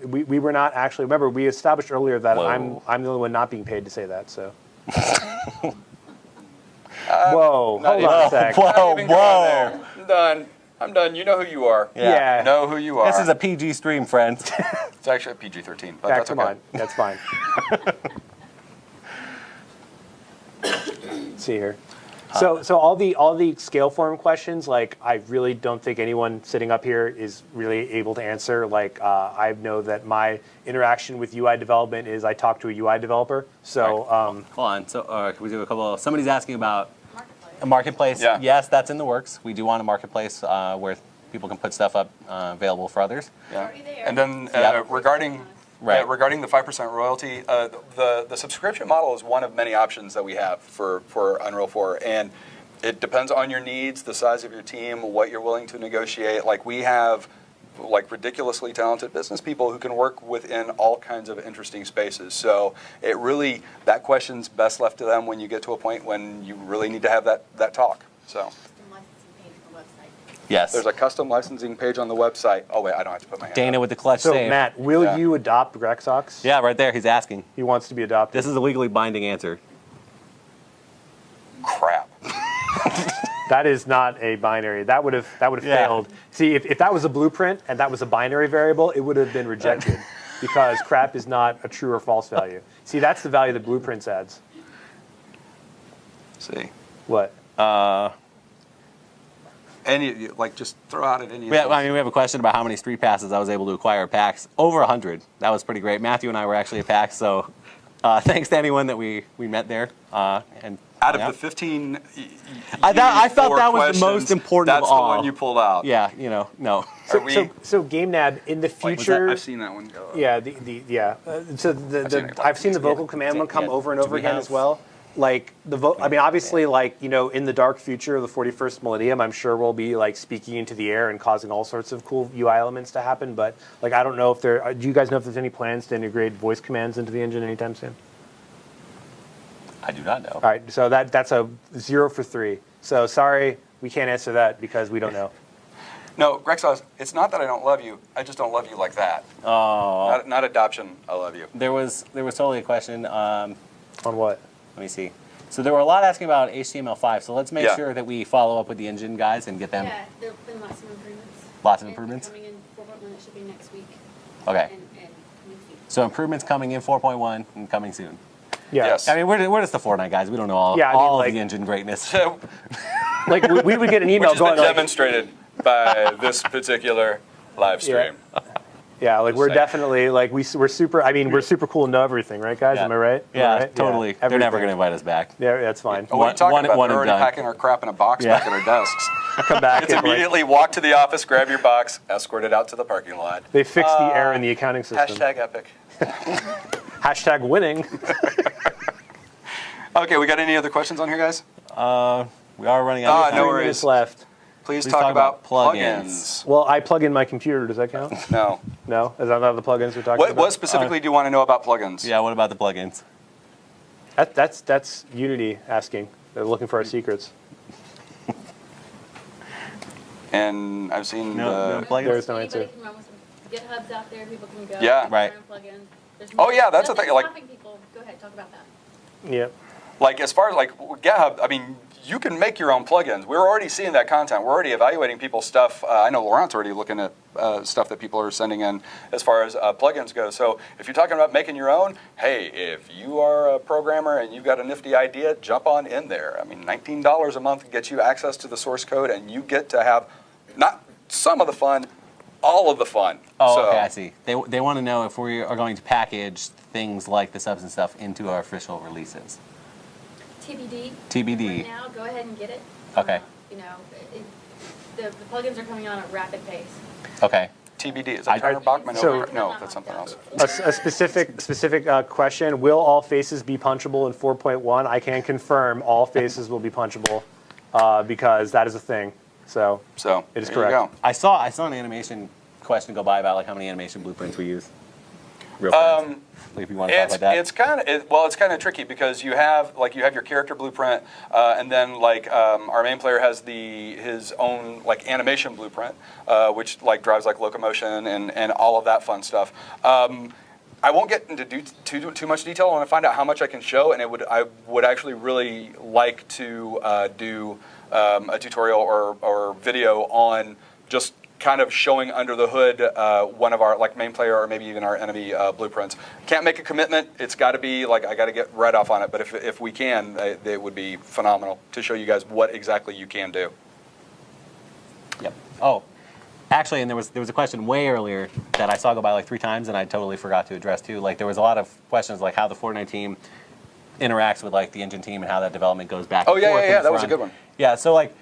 We were not actually, remember, we established earlier that Whoa. I'm the only one not being paid to say that, so. Whoa, hold on a sec. Whoa. I'm done. I'm done. You know who you are. Yeah. You know who you are. This is a PG stream, friends. It's actually a PG-13, but Yeah, that's come okay. on, that's fine. Let's see here. So all the scale form questions, like I really don't think anyone sitting up here is really able to answer. Like I know that my interaction with UI development is I talk to a UI developer. So Hold on. So can we do a couple? Somebody's asking about Marketplace. a marketplace. Yeah. Yes, that's in the works. We do want a marketplace where people can put stuff up available for others. Yeah. Already there. And then Yep. regarding the 5% royalty, the subscription model is one of many options that we have for Unreal 4, and it depends on your needs, the size of your team, what you're willing to negotiate. Like we have like ridiculously talented business people who can work within all kinds of interesting spaces. So it really, that question's best left to them when you get to a point when you really need to have that talk. So Custom licensing page on the website. Yes. there's a custom licensing page on the website. Oh wait, I don't have to put my hand Dana up. with the clutch so save. Matt, will Yeah. you adopt Grexox? Yeah, right there. He's asking. He wants to be adopted. This is a legally binding answer. That is not a binary. That would have Yeah. failed. See, if that was a blueprint and that was a binary variable, it would have been rejected because crap is not a true or false value. See, that's the value that blueprints adds. See. What? Any, like, just throw out at any. We have a question about how many street passes I was able to acquire packs. Over 100. That was pretty great. Matthew and I were actually a pack, so thanks to anyone that we met there. And out yeah. of the 15, I felt that was the questions, most important That's of all. the one you pulled out. Yeah, no. Are we? So GameNab in the Like, future. I've seen that one. Yeah, I've seen the vocal command one come over and over again as well. Like I mean, obviously, like in the dark future of the 41st millennium, I'm sure we'll be like speaking into the air and causing all sorts of cool UI elements to happen. But like, I don't know if there. Do you guys know if there's any plans to integrate voice commands into the engine anytime soon? I do not know. All right, so that's a 0 for 3. So sorry, we can't answer that because we don't know. No, Greg says, it's not that I don't love you. I just don't love you like that. Oh. Not adoption, I love you. There was totally a question. On what? Let me see. So there were a lot asking about HTML5. So let's make Yeah. sure that we follow up with the engine guys and get them Yeah, there have been lots of improvements. lots of And improvements. coming in 4.1, it should be next week. Okay. And coming soon. So improvements coming in 4.1 and coming soon. Yeah. Yes. I mean, we're just the Fortnite guys. We don't know all, Yeah, I mean, all like- of the engine greatness. So, Like we would get an which email has been going like, demonstrated by this particular live stream. yeah, like we're saying. definitely like we're super. I mean, we're super cool and know everything, right, guys? Yeah. Am I right? Am I Yeah, right? totally. They're never everything. going to invite us back. Yeah, that's fine. Oh, what are you talking One- about? one They're and already done. packing our crap in a box Yeah. back at our desks. Come back. It's and, like, immediately walk to the office, grab your box, escort it out to the parking lot. they fixed the error in the accounting system. Hashtag epic. Hashtag winning. Okay, we got any other questions on here, guys? We are running out of time. no 3 worries. minutes left. Please Please talk talk about about plugins. Well, I plug in my computer. Does that count? No. No, is that not the plugins we're talking What about? specifically do you want to know about plugins? Yeah, what about the plugins? That's Unity asking. They're looking for our secrets. And I've seen No plugins? There's no Anybody answer. can run with some GitHubs out there. People can go. Yeah. Right. run plugins. There's Oh, yeah, that's the nothing thing, like- stopping people. Go ahead, talk about that. Yep. like as far as like GitHub, I mean, you can make your own plugins. We're already seeing that content. We're already evaluating people's stuff. I know Laurent's already looking at stuff that people are sending in as far as plugins go. So if you're talking about making your own, hey, if you are a programmer and you've got a nifty idea, jump on in there. I mean, $19 a month gets you access to the source code, and you get to have not some of the fun, all of the fun. Oh, So, okay, I see. They want to know if we are going to package things like the subs and stuff into our official releases. TBD. TBD. Right now, go ahead and get it. Okay. You know, the plugins are coming on at rapid pace. Okay. TBD. Is that Turner Bachman? So- over? No, that's something else. A specific question: will all faces be punchable in 4.1? I can confirm all faces will be punchable because that is a thing. So So It is there correct. You go. I saw an animation question go by about like how many animation blueprints we use. Real fast. Like if you want to talk about that. It's kind of tricky because you have your character blueprint, and then our main player has his own like animation blueprint, which like drives like locomotion and all of that fun stuff. I won't get into too much detail. I want to find out how much I can show, and I would actually really like to do a tutorial or video on just kind of showing under the hood one of our like main player or maybe even our enemy blueprints. Can't make a commitment. It's got to be like I got to get right off on it. But if we can, it would be phenomenal to show you guys what exactly you can do. Yep. Oh, actually, and there was a question way earlier that I saw go by like 3 times, and I totally forgot to address too. Like there was a lot of questions like how the Fortnite team interacts with like the engine team and how that development goes back. Oh and yeah, forth yeah, in yeah. the That was a front. good one. Yeah. So like.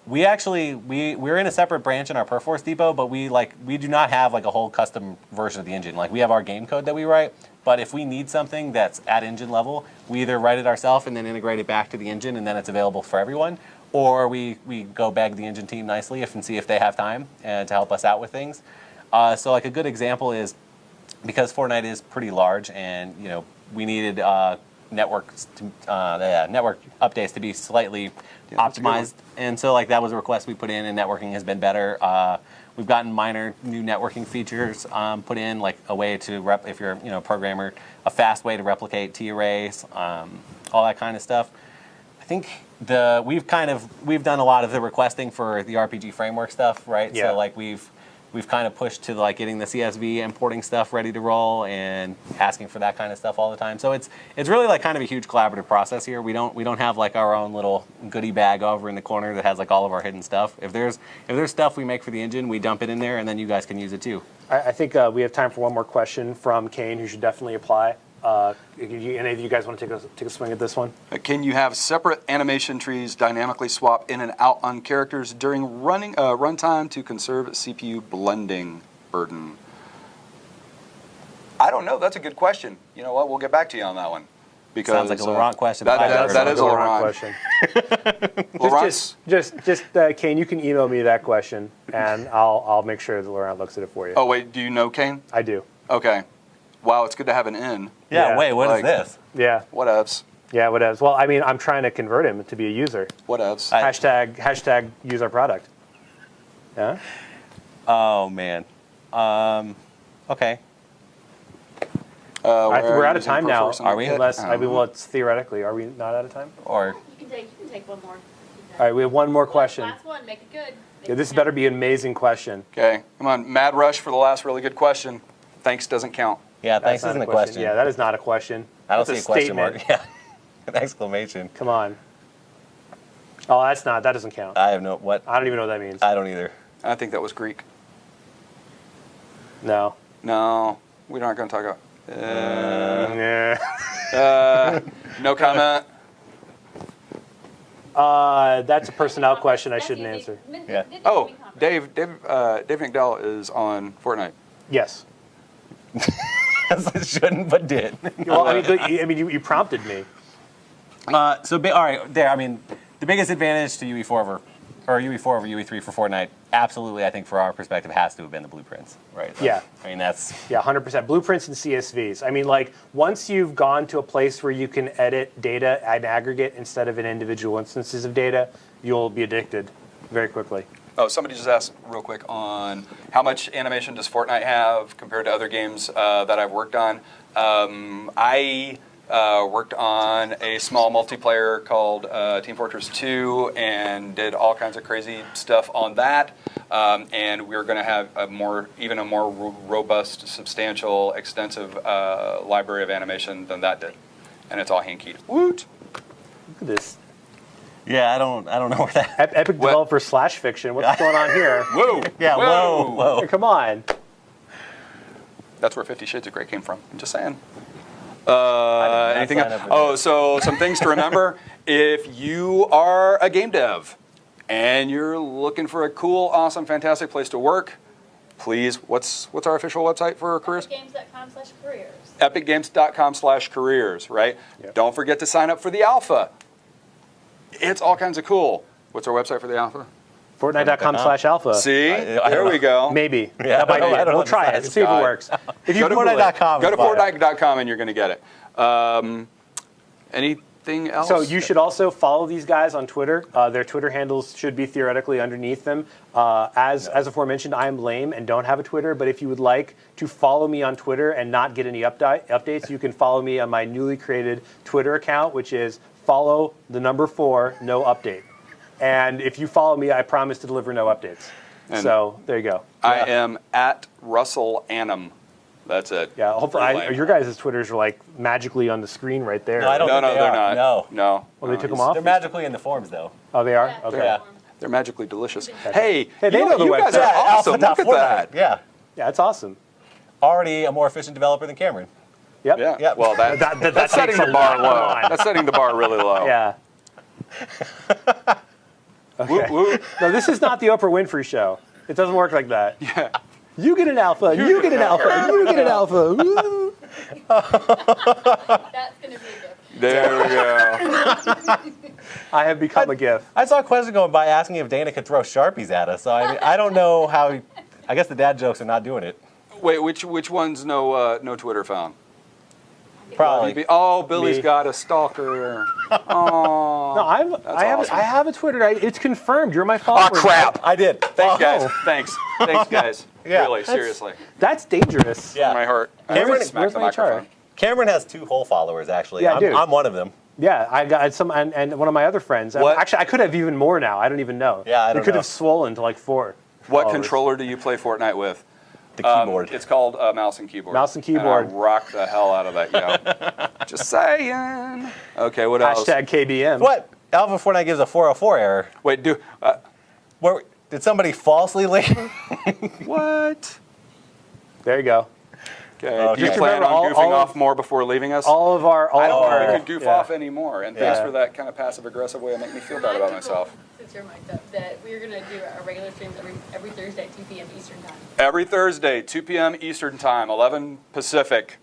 We actually we're in a separate branch in our Perforce depot, but we do not have like a whole custom version of the engine. Like we have our game code that we write, but if we need something that's at engine level, we either write it ourselves and then integrate it back to the engine, and then it's available for everyone, or we go beg the engine team nicely and see if they have time to help us out with things. So like a good example is because Fortnite is pretty large, and we needed network updates to be slightly that's a good optimized, and so like that was a request we put in, and networking has been better. We've gotten minor new networking features put in, like a way to if you're a programmer, a fast way to replicate T arrays, all that kind of stuff. I think we've done a lot of the requesting for the RPG framework stuff, right? Yeah. So like we've kind of pushed to like getting the CSV importing stuff ready to roll and asking for that kind of stuff all the time. So it's really like kind of a huge collaborative process here. We don't have like our own little goodie bag over in the corner that has like all of our hidden stuff. If there's stuff we make for the engine, we dump it in there and then you guys can use it too. I think we have time for one more question from Kane, who should definitely apply. Any of you guys want to take a swing at this one? Can you have separate animation trees dynamically swap in and out on characters during runtime to conserve CPU blending burden? I don't know. That's a good question. You know what? We'll get back to you on that one. Because Sounds like a Laurent question. That is a Laurent question. Laurent's- just Kane, you can email me that question, and I'll make sure that Laurent looks at it for you. Oh, wait. Do you know Kane? I do. Okay. Wow, it's good to have an N. Yeah, wait, what is like- this? Yeah. Whatevs. Yeah, whatevs. Well, I mean, I'm trying to convert him to be a user. Whatevs. Hashtag use our product. Yeah? Oh, man. Okay. We're out of time now. Are we? Unless, I mean, well, it's theoretically. Are we not out of time? Or You can take one more. All right, we have one more question. Last one, make it good. Yeah, this better be an amazing question. Okay, come on. Mad rush for the last really good question. Thanks doesn't count. yeah, thanks That's isn't not a question. Yeah, that is not a question. I don't That's see a question mark. statement. Yeah, an exclamation. Come on. Oh, that doesn't count. I have no what. I don't even know what that means. I don't either. I think that was Greek. No. No, we aren't going to talk about. Yeah. No comment. That's a personnel question I shouldn't answer. Yeah. Oh, Dave McDowell is on Fortnite. Yes. Shouldn't, but did. Well, I mean, you prompted me. All right, there. I mean, the biggest advantage to UE4 over UE3 for Fortnite, absolutely, I think, for our perspective, has to have been the blueprints, right? Like, Yeah. I mean, that's 100%. Blueprints and CSVs. I mean, like, once you've gone to a place where you can edit data in aggregate instead of in individual instances of data, you'll be addicted very quickly. Oh, somebody just asked real quick on how much animation does Fortnite have compared to other games that I've worked on. I worked on a small multiplayer called Team Fortress 2 and did all kinds of crazy stuff on that. And we're going to have even a more robust, substantial, extensive library of animation than that did. And it's all hand-keyed. Woot! Look at this. yeah. I don't know where that. Epic What? developer / fiction. What's going on here? Whoa! Yeah. Whoa. Come on. That's where 50 Shades of Grey came from. I'm just saying. not Anything sign else? up for Oh, so some things to remember. If you are a game dev and you're looking for a cool, awesome, fantastic place to work, please, what's our official website for careers? Games.com/careers. epicgames.com/careers, right? Yep. Don't forget to sign up for the alpha. It's all kinds of cool. What's our website for the alpha? Fortnite.com/alpha. See? I There don't we go. Maybe. Yeah, That might be I it. don't We'll try it. understand. See if it God. works. If you Go to Google it- Fortnite.com. Go to is fine. Fortnite.com and you're going to get it. Anything else? So you should also follow these guys on Twitter. Their Twitter handles should be theoretically underneath them. As aforementioned, I am lame and don't have a Twitter, but if you would like to follow me on Twitter and not get any updates, you can follow me on my newly created Twitter account, which is follow the number 4, no update. And if you follow me, I promise to deliver no updates. And so there you go. I am at Russell Annam. That's it. Yeah, hopefully your guys' Twitters are like magically on the screen right there. No, I don't No, think no, they they're are. not. No. No. Well, they took them off? They're magically in the forms, though. Oh, they are? Yeah. Okay. Yeah. They're magically delicious. Okay. Hey, Hey, they know the you guys website. are awesome. Alpha. Look at that. Yeah. Yeah, it's awesome. Already a more efficient developer than Cameron. Yep. Yeah. Yep. Well, That that's setting takes the a bar lot. low. Come on. That's setting the bar really low. Yeah. Woot, woot. No, this is not the Oprah Winfrey show. It doesn't work like that. Yeah. You get an alpha. You get an alpha. You get an alpha. Woo. That's going to be a gift. There we go. I have become a GIF. I saw a question going by asking if Dana could throw Sharpies at us. So I mean, I don't know how. I guess the dad jokes are not doing it. Wait, which one's no Twitter found? Probably. Oh, Billy's Me. got a stalker. Oh. No, I have a Twitter. It's confirmed. You're my follower. Oh, crap. I did. Thanks, guys. Thanks, guys. Yeah, Really, that's- seriously. That's dangerous. Yeah. My heart. Cameron- Smack the where's my chart? microphone. Cameron has 2 whole followers, actually. Yeah, I do. I'm one of them. Yeah, I got some, and one of my other friends. What? Actually, I could have even more now. I don't even know. Yeah, I don't It could know. have swollen to like 4. What followers. controller do you play Fortnite with? The keyboard. It's called mouse and keyboard. Mouse and keyboard. And I rock the hell out of that, Just saying. Okay, what else? Hashtag KBM. What? Alpha Fortnite gives a 404 error. Wait, Where, did somebody falsely leave? what? There you go. Okay. Okay. Do you Just plan remember on all goofing of- off more before leaving us? All of our. I don't our, think we could goof yeah. off anymore. And thanks Yeah. for that kind of passive-aggressive way of making me feel bad about myself. Since you're mic'd up, that we're gonna do our regular streams every Thursday at 2 p.m. Eastern time. Every Thursday, 2 p.m. Eastern Time, 11 Pacific.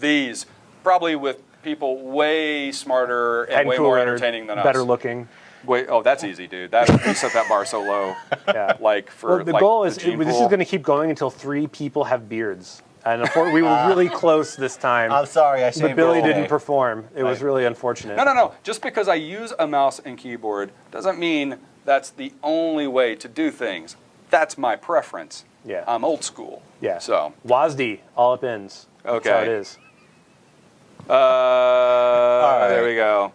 These, probably with people way smarter and way more cooler, entertaining than us. better looking. Wait, oh, that's easy, dude. You set that bar so low. Yeah. Like for Well, the like, goal is the gene this is pool. going to keep going until 3 people have beards. And we were really close this time. I'm sorry, I but shaved Billy all day. didn't perform. It was Right. really unfortunate. No. Just because I use a mouse and keyboard doesn't mean that's the only way to do things. That's my preference. Yeah. I'm old school. Yeah. So, WASD, all up ins. That's how Okay. it is. right. there we go.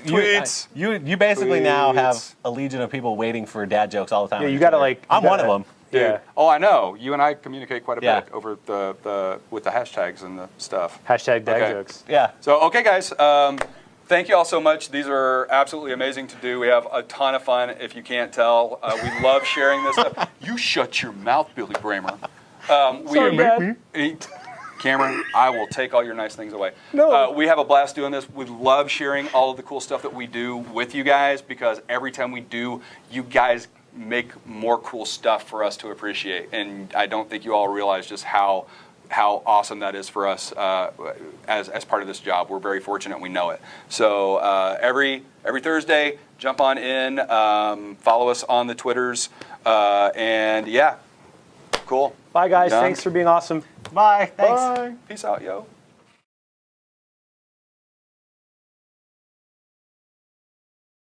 You, Tweets. you basically now have Tweets. a legion of people waiting for dad jokes all the time. Yeah, on you your gotta, Twitter. like, you I'm one of gotta- them. Dude. Yeah. Oh, I know. You and I communicate quite a Yeah. bit over the with the hashtags and the stuff. Hashtag dad Okay. jokes. Yeah. So, okay, guys. Thank you all so much. These are absolutely amazing to do. We have a ton of fun, if you can't tell. We love sharing this stuff. You shut your mouth, Billy Bramer. Sorry, Dad. Cameron, I will take all your nice things away. No. We have a blast doing this. We love sharing all of the cool stuff that we do with you guys because every time we do, you guys make more cool stuff for us to appreciate. And I don't think you all realize just how awesome that is for us as part of this job. We're very fortunate. We know it. So every Thursday, jump on in, follow us on the Twitters, and yeah, cool. Bye, guys. Done. Thanks for being awesome. Bye. Thanks. Bye. Peace out, yo.